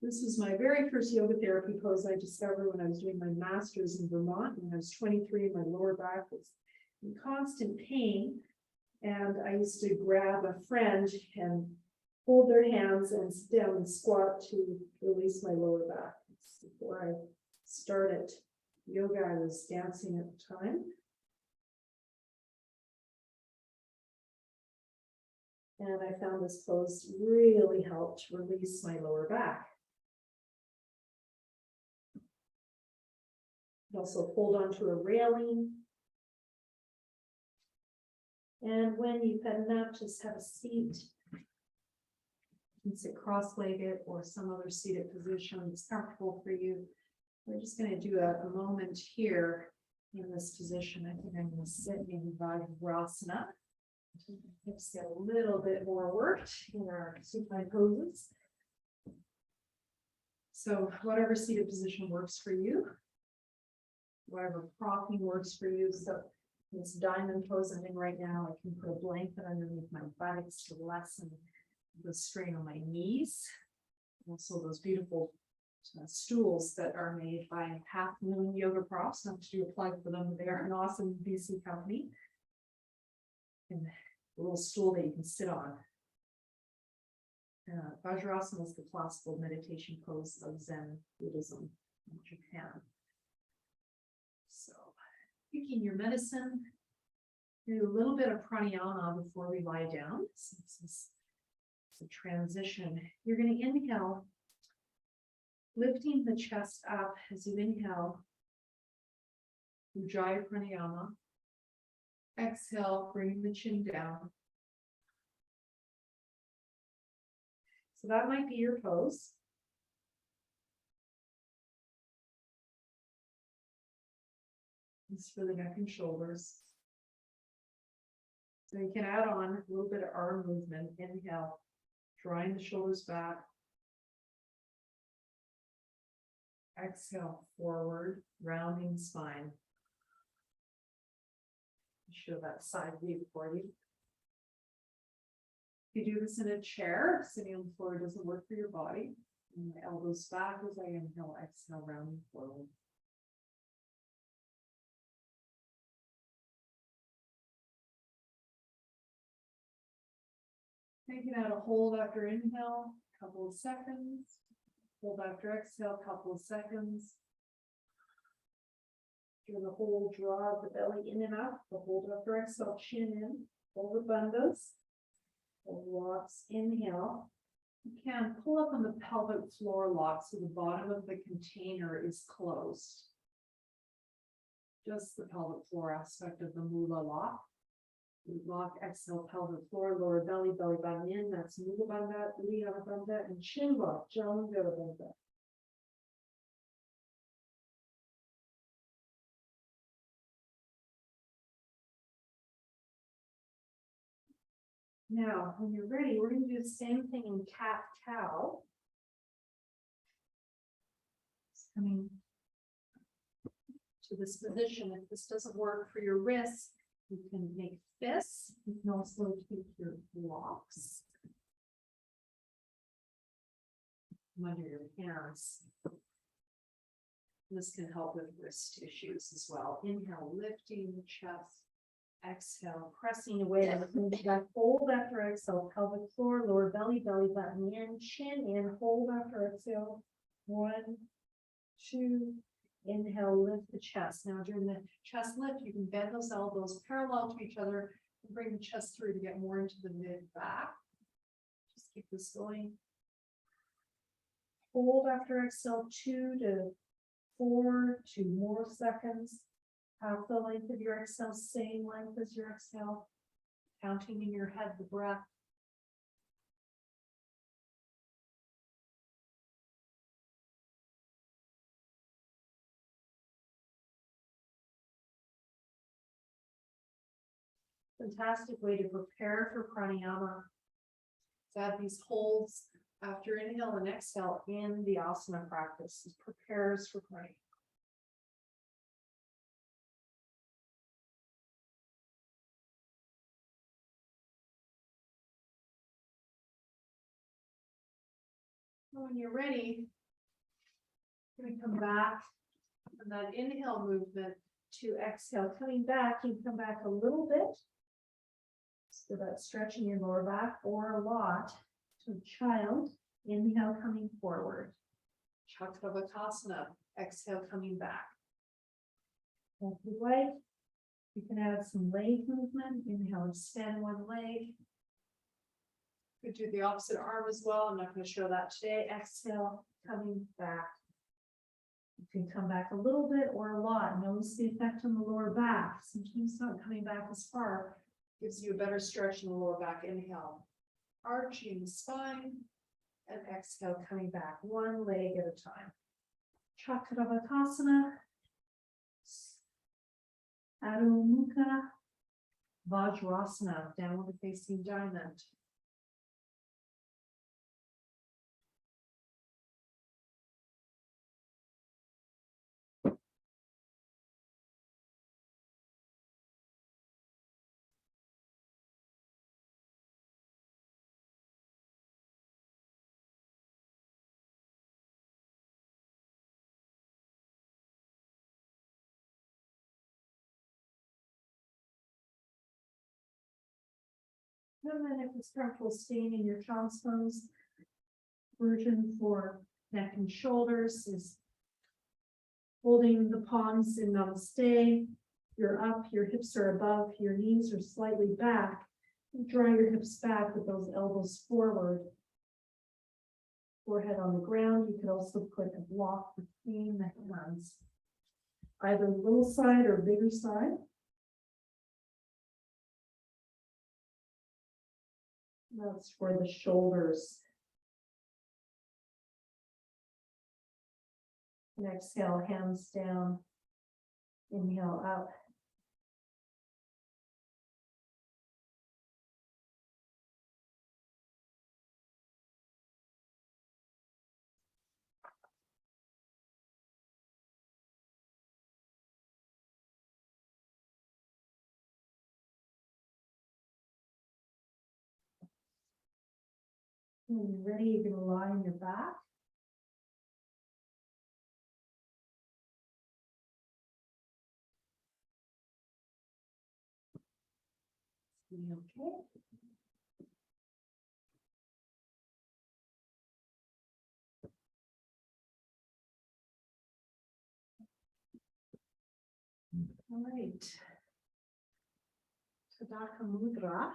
S1: This was my very first yoga therapy pose I discovered when I was doing my master's in Vermont. When I was 23, my lower back was in constant pain. And I used to grab a friend and hold their hands and sit down and squat to release my lower back. Before I started yoga, I was dancing at the time. And I found this pose really helped release my lower back. Also hold onto a railing. And when you've had enough, just have a seat. You can sit cross-legged or some other seated position that's comfortable for you. We're just going to do a moment here in this position. I think I'm going to sit in Vajrasana. Hips get a little bit more worked in our supine poses. So whatever seated position works for you, whatever propping works for you. So this diamond pose I'm in right now, I can put a blanket underneath my buttocks to lessen the strain on my knees. Also those beautiful stools that are made by Half Moon Yoga Props. Not to do a plug for them, they are an awesome BC company. And a little stool that you can sit on. Vajrasana is the classical meditation pose of Zen Buddhism in Japan. So, picking your medicine, do a little bit of pranayama before we lie down. So this is a transition. You're going to inhale, lifting the chest up as you inhale, Ujjayi pranayama. Exhale, bring the chin down. So that might be your pose. This is for the neck and shoulders. So you can add on a little bit of arm movement. Inhale, drawing the shoulders back. Exhale, forward, rounding spine. Show that side view for you. If you do this in a chair, sitting on the floor doesn't work for your body. And my elbows back as I inhale, exhale, rounding forward.
S2: Taking out a hold after inhale, couple of seconds. Hold after exhale, couple of seconds. Do the whole draw of the belly in and up. The hold after exhale, chin in, over bandhas. Locks, inhale. You can pull up on the pelvic floor lock so the bottom of the container is closed. Just the pelvic floor aspect of the mula lock. Lock, exhale, pelvic floor, lower belly, belly button in. That's mula bandha, uddiyana bandha, and chin lock, jalandhara bandha. Now, when you're ready, we're going to do the same thing in cat-cow. Coming to this position. If this doesn't work for your wrists, you can make fists. You can also take your blocks under your hands. This can help with wrist issues as well. Inhale, lifting the chest. Exhale, pressing away. Hold after exhale, pelvic floor, lower belly, belly button in, chin in, hold after exhale. 1, 2, inhale, lift the chest. Now during the chest lift, you can bend those elbows parallel to each other and bring the chest through to get more into the mid back. Just keep this going. Hold after exhale, 2 to 4, 2 more seconds. Half the length of your exhale, same length as your exhale. Counting in your head the breath. Fantastic way to prepare for pranayama. Add these holds after inhale and exhale in the asana practice. It prepares for pranayama. When you're ready, we come back from that inhale movement to exhale. Coming back, you come back a little bit. So that's stretching your lower back or a lot to child. Inhale, coming forward. Chakravartasana. Exhale, coming back. If you like, you can add some leg movement. Inhale, extend one leg. Could do the opposite arm as well. I'm not going to show that today. Exhale, coming back. You can come back a little bit or a lot. Notice the effect on the lower back. Sometimes not coming back as far gives you a better stretch in the lower back. Inhale, arching the spine, and exhale, coming back one leg at a time. Chakravartasana, Adho Mukha, Vajrasana, downward facing diamond. And then if it's comfortable staying in your child's pose, version for neck and shoulders is holding the palms in namaste. You're up, your hips are above, your knees are slightly back. Draw your hips back with those elbows forward. Forehead on the ground. You could also put a block between the hands, either little side or bigger side. That's for the shoulders. And exhale, hands down. Inhale up. When you're ready, you're going to lie on your back. Okay. All right. Tadaka Mudra.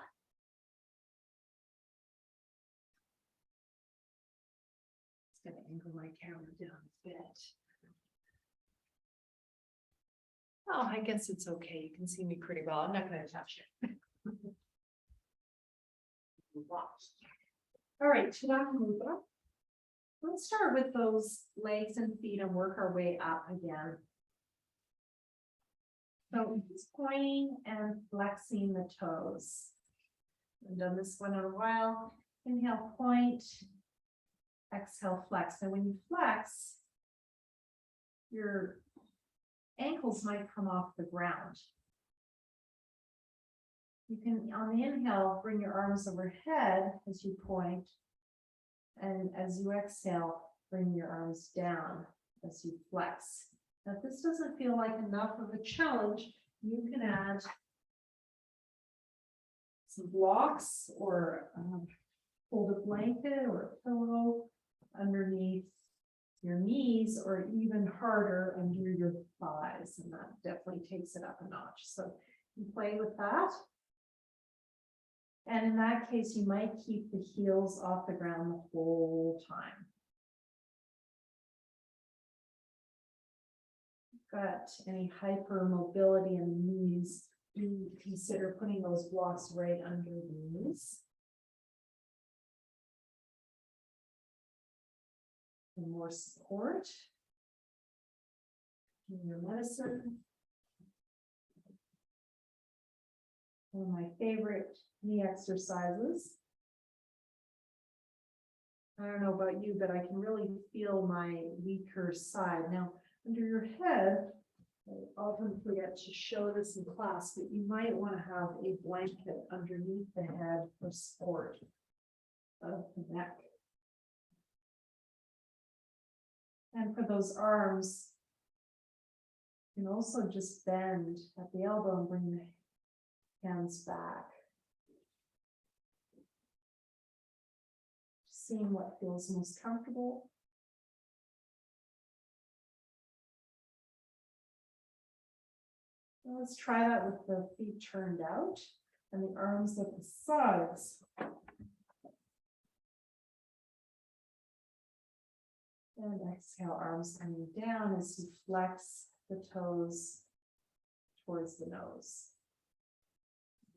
S2: Just gonna angle my camera down a bit. Oh, I guess it's okay. You can see me pretty well. I'm not gonna touch it. All right, Tadaka Mudra. Let's start with those legs and feet and work our way up again. So just pointing and flexing the toes. I've done this one in a while. Inhale, point. Exhale, flex. And when you flex, your ankles might come off the ground. You can, on the inhale, bring your arms overhead as you point. And as you exhale, bring your arms down as you flex. Now, if this doesn't feel like enough of a challenge, you can add some blocks or fold a blanket or a pillow underneath your knees, or even harder under your thighs, and that definitely takes it up a notch. So you play with that. And in that case, you might keep the heels off the ground the whole time. Got any hypermobility in the knees, do consider putting those blocks right under the knees. For more support in your medicine. One of my favorite knee exercises. I don't know about you, but I can really feel my weaker side. Now, under your head, I often forget to show this in class, but you might want to have a blanket underneath the head for support of the neck. And for those arms, you can also just bend at the elbow and bring the hands back. Seeing what feels most comfortable. Well, let's try that with the feet turned out and the arms at the sides. And exhale, arms coming down as you flex the toes towards the nose.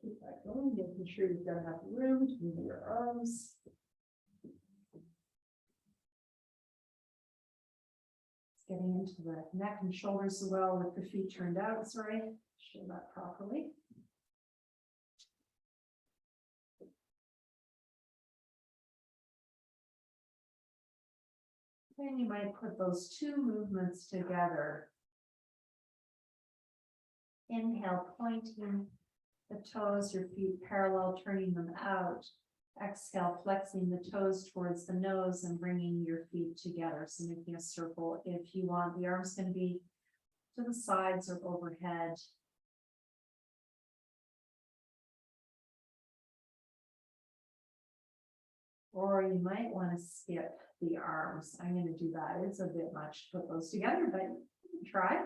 S2: Keep that going, making sure you've got enough room to move your arms. Getting into the neck and shoulders as well with the feet turned out. Sorry, show that properly. Then you might put those two movements together. Inhale, pointing the toes, your feet parallel, turning them out. Exhale, flexing the toes towards the nose and bringing your feet together. So making a circle. If you want, the arms can be to the sides or overhead. Or you might want to skip the arms. I'm going to do that. It's a bit much to put those together, but try.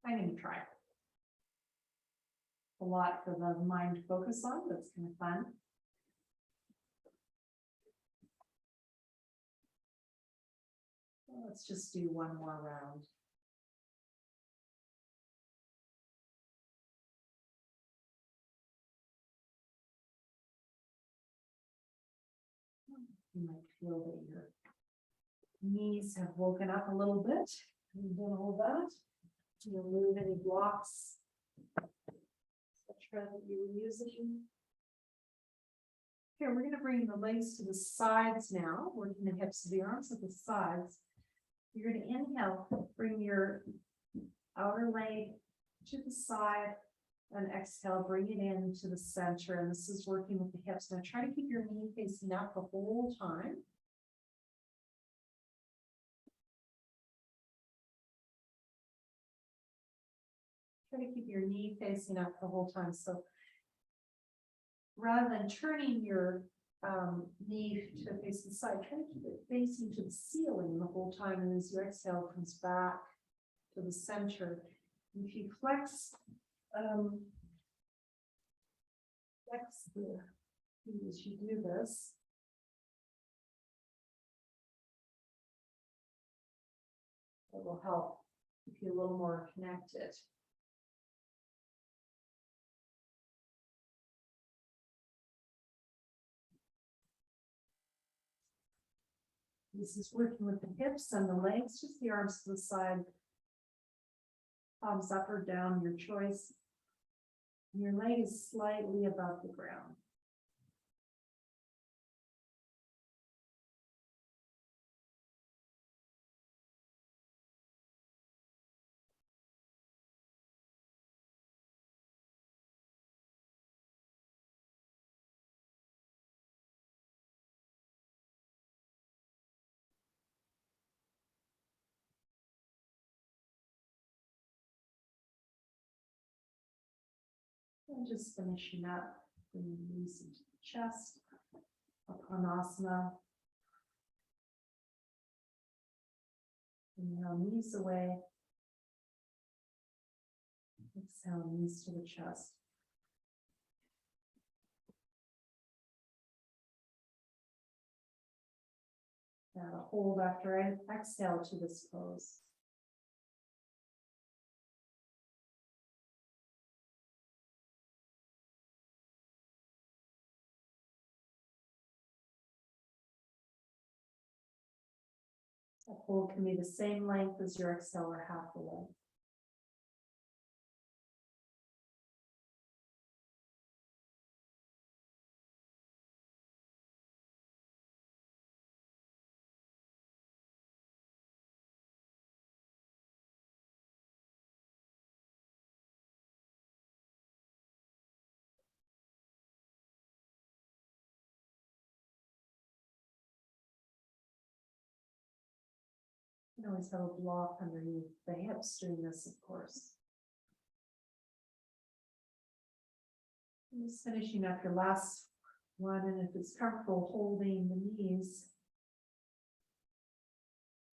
S2: I'm going to try. A lot for the mind to focus on. That's kind of fun. Let's just do one more round. You might feel that your knees have woken up a little bit. You've done all that. Remove any blocks, etc. that you were using. Here, we're going to bring the legs to the sides now, working the hips to the arms at the sides. You're going to inhale, bring your outer leg to the side, and exhale, bring it into the center. And this is working with the hips. Now try to keep your knee facing up the whole time. Try to keep your knee facing up the whole time. So rather than turning your knee to face the side, try to keep it facing to the ceiling the whole time. And as you exhale, it comes back to the center. If you flex the feet as you do this. It will help keep you a little more connected. This is working with the hips and the legs, just the arms to the side. Palms up or down, your choice. Your leg is slightly above the ground. And just finishing up, bringing the knees into the chest, upon asana. Inhale, knees away. Exhale, knees to the chest. Now hold after I exhale to this pose. The hold can be the same length as your exhale or half the length. You can always have a block underneath the hips doing this, of course. And just finishing up your last one, and if it's comfortable holding the knees,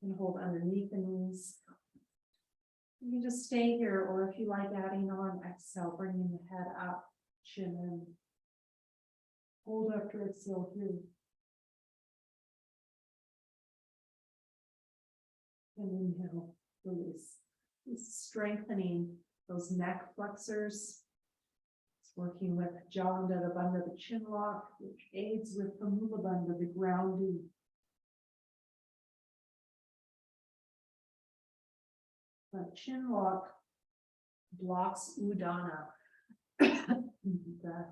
S2: and hold underneath the knees. You can just stay here, or if you like adding on, exhale, bringing the head up, chin in. Hold after exhale here. And inhale, release. It's strengthening those neck flexors. It's working with Jalandhara Bandha, the chin lock, which aids with the Mula Bandha, the grounding. The chin lock blocks Udana. The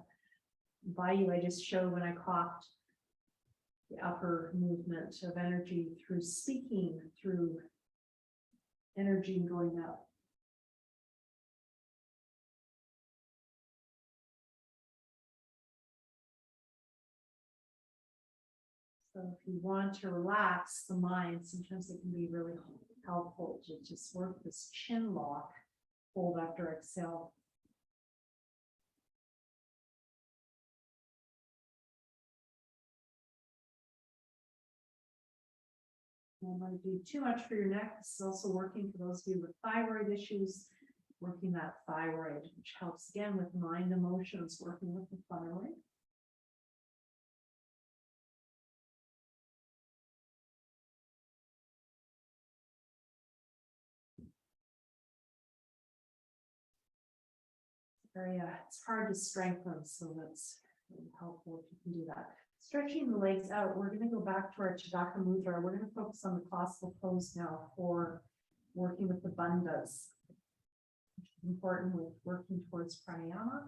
S2: Vayu I just showed when I coughed. The upper movement of energy through speaking, through energy going up. So if you want to relax the mind, sometimes it can be really helpful to just work this chin lock, hold after exhale. It might do too much for your neck. This is also working for those of you with thyroid issues, working that thyroid, which helps again with mind emotions, working with the thyroid. It's hard to strengthen, so that's really helpful if you can do that. Stretching the legs out, we're going to go back to our Chittaka Mudra. We're going to focus on the classical pose now for working with the bandhas, which is important with working towards pranayama.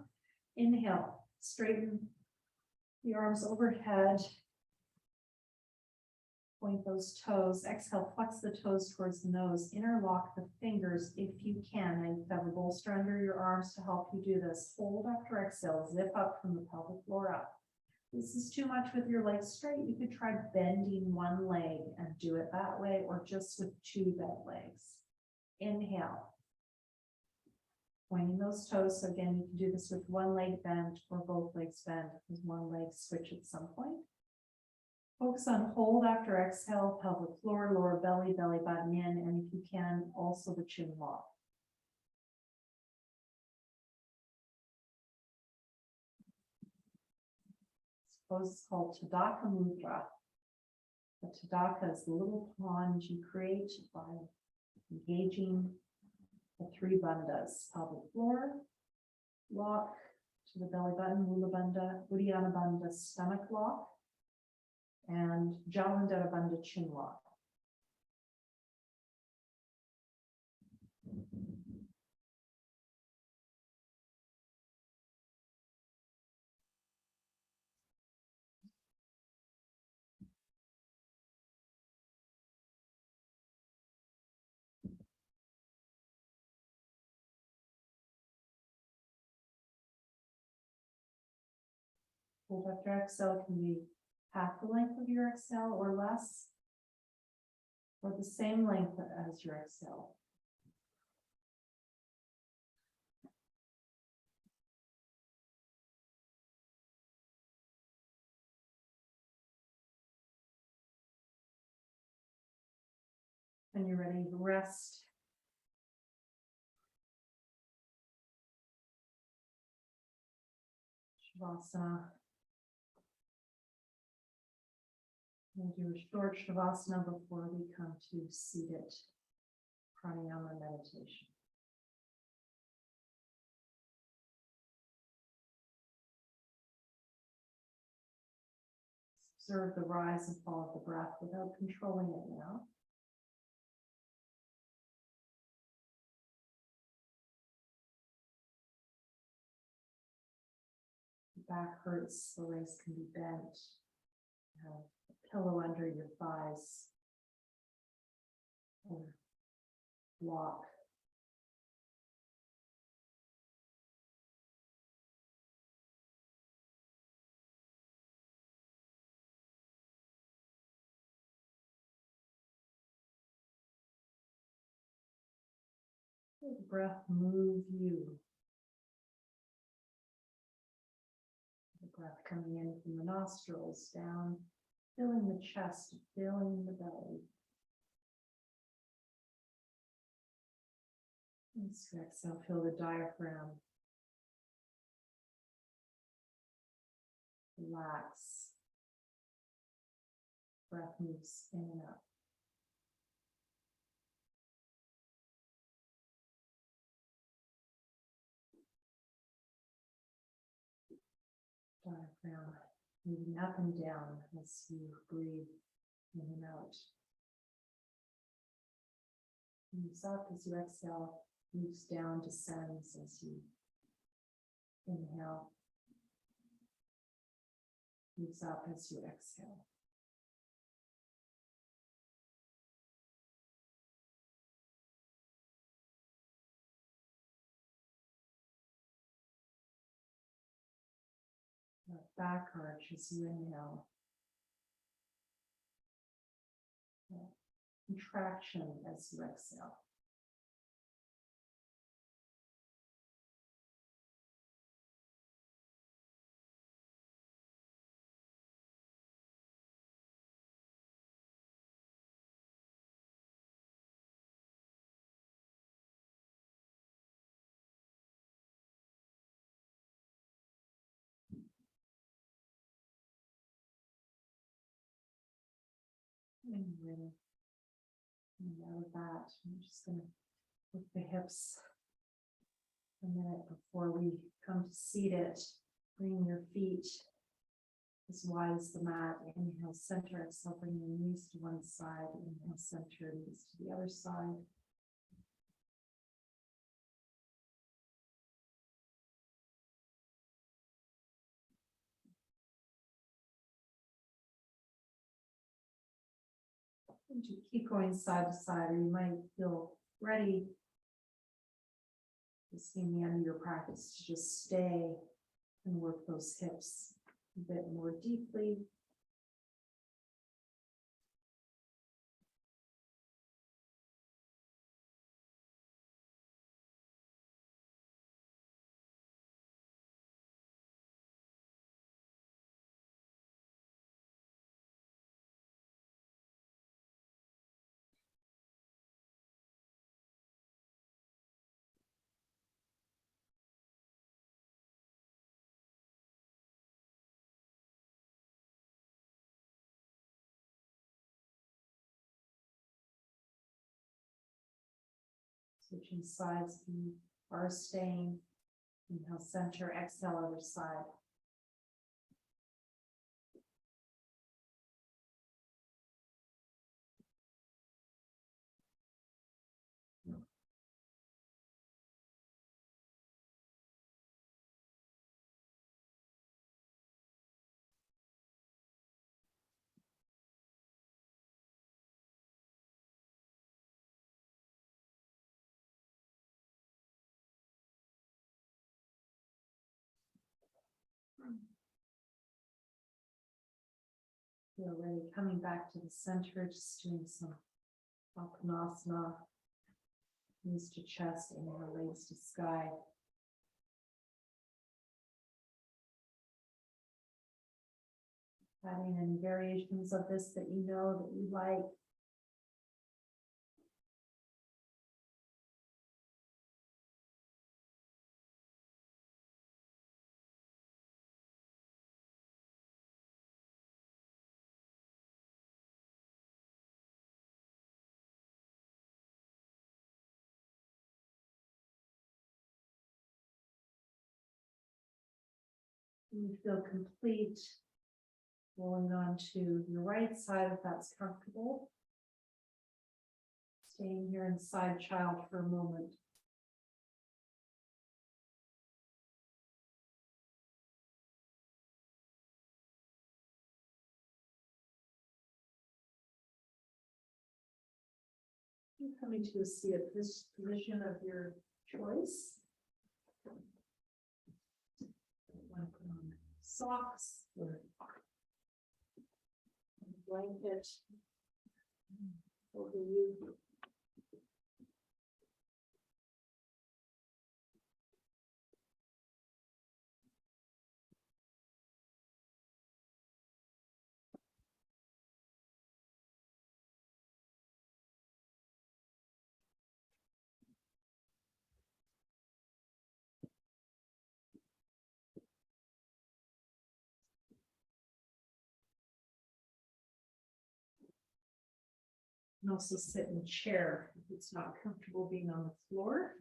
S2: Inhale, straighten the arms overhead. Point those toes. Exhale, flex the toes towards the nose. Interlock the fingers if you can. And you have a bolster under your arms to help you do this. Hold after exhale. Zip up from the pelvic floor up. This is too much with your legs straight. You could try bending one leg and do it that way, or just with two bent legs. Inhale. Pointing those toes. So again, you can do this with one leg bent or both legs bent, with one leg switch at some point. Focus on hold after exhale, pelvic floor, lower belly, belly button in, and if you can, also the chin lock.
S1: pose is called Tadaka Mudra. The Tadaka is the little pond you create by engaging the three bandhas: pelvic floor, lock to the belly button, Mula Bandha, Uddiyana Bandha, stomach lock, and Jalandhara Bandha, chin lock. Hold up your exhale can be half the length of your exhale or less, or the same length as your exhale. When you're ready, rest. Shavasana. We'll do a short Shavasana before we come to seated pranayama meditation. Observe the rise and fall of the breath without controlling it now. The back hurts, the legs can be bent. Have a pillow under your thighs. Or block. Let the breath move you. The breath coming in from the nostrils, down, filling the chest, filling the belly. And exhale, feel the diaphragm. Relax. Breath moves in and up. Diaphragm moving up and down as you breathe in and out. Moves up as you exhale, moves down, descends as you inhale. Moves up as you exhale. Back arch as you inhale. Contraction as you exhale. And then out of that, I'm just going to lift the hips a minute before we come to seated. Bring your feet as wide as the mat. Inhale, center, exhale, bring your knees to one side. Inhale, center, knees to the other side. And you keep going side to side, or you might feel ready. This being the end of your practice to just stay and work those hips a bit more deeply. Switching sides, you are staying. Inhale, center, exhale, other side. Feel ready, coming back to the center, just doing some asana. Knees to chest, inhale, legs to sky. Adding any variations of this that you know that you like. You feel complete. Rolling on to your right side if that's comfortable. Staying here in side child for a moment. You're coming to a seated position of your choice. Want to put on socks or a blanket over you. And also sit in a chair if it's not comfortable being on the floor.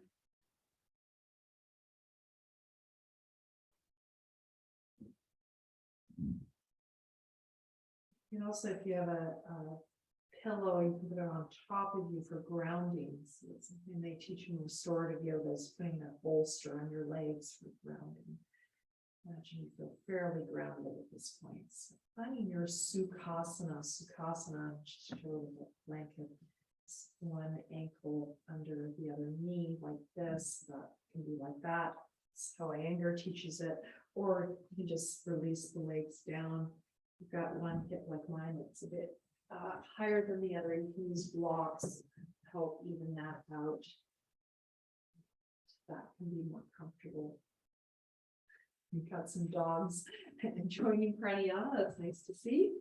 S1: And also, if you have a pillow, you can put it on top of you for grounding. So it's something they teach in restorative yoga is putting a bolster on your legs for grounding. Imagine you feel fairly grounded at this point. So finding your sukhasana, just show the blanket, one ankle under the other knee like this, that can be like that. That's how Iyengar teaches it. Or you can just release the legs down. You've got one hip like mine that's a bit higher than the other. You can use blocks to help even that out. That can be more comfortable. We've got some dogs enjoying pranayama. That's nice to see.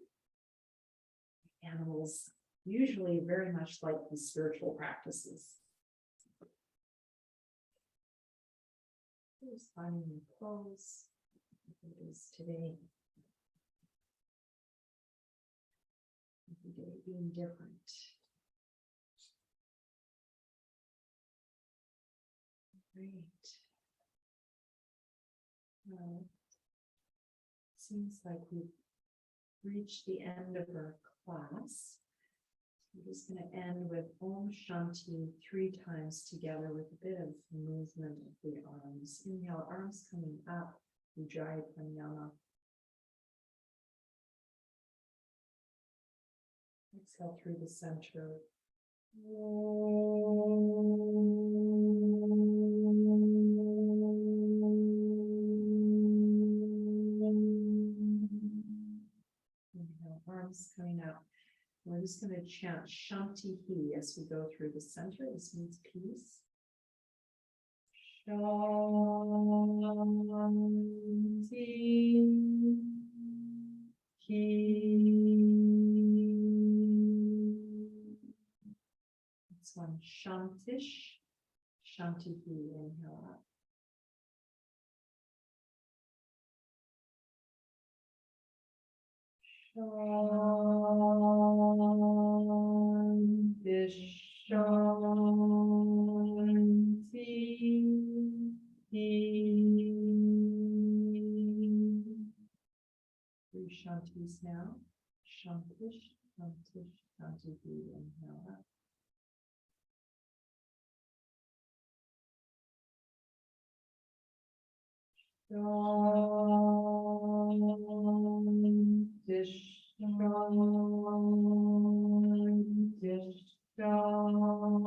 S1: Animals usually very much like the spiritual practices. Just finding your clothes. It is today. Every day being different. Great. Well, seems like we've reached the end of our class. We're just going to end with Om Shanti 3 times together with a bit of movement of the arms. Inhale, arms coming up, Ujjayi Pranayama. Exhale through the center. Inhale, arms coming up. We're just going to chant Shanti Hi as we go through the center. This means peace. Shanti Hi. This one, Shantish. Shanti Hi, inhale up. Shanti, Shanti. shantis now. Shantish, shantish, shanti. Inhale up. Shantish, shantish, shanti.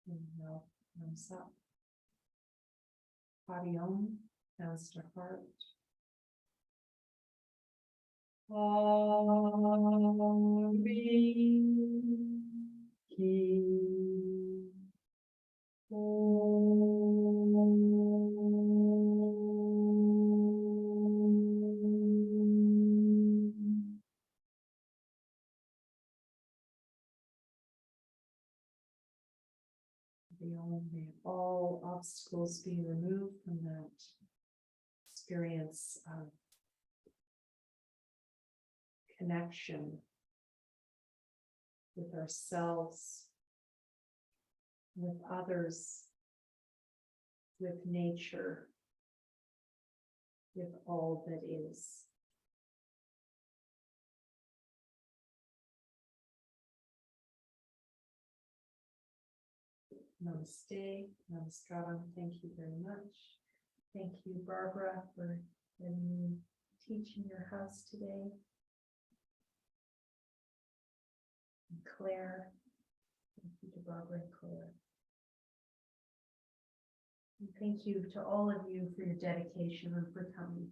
S1: Inhale, thumbs up. Body on, hands to heart. May all obstacles be removed from that experience of connection with ourselves, with others, with nature, with all that is. Namaste, namaskaram. Thank you very much. Thank you, Barbara, for letting me teach in your house today. And Claire, thank you to Barbara and Claire. And thank you to all of you for your dedication and for coming.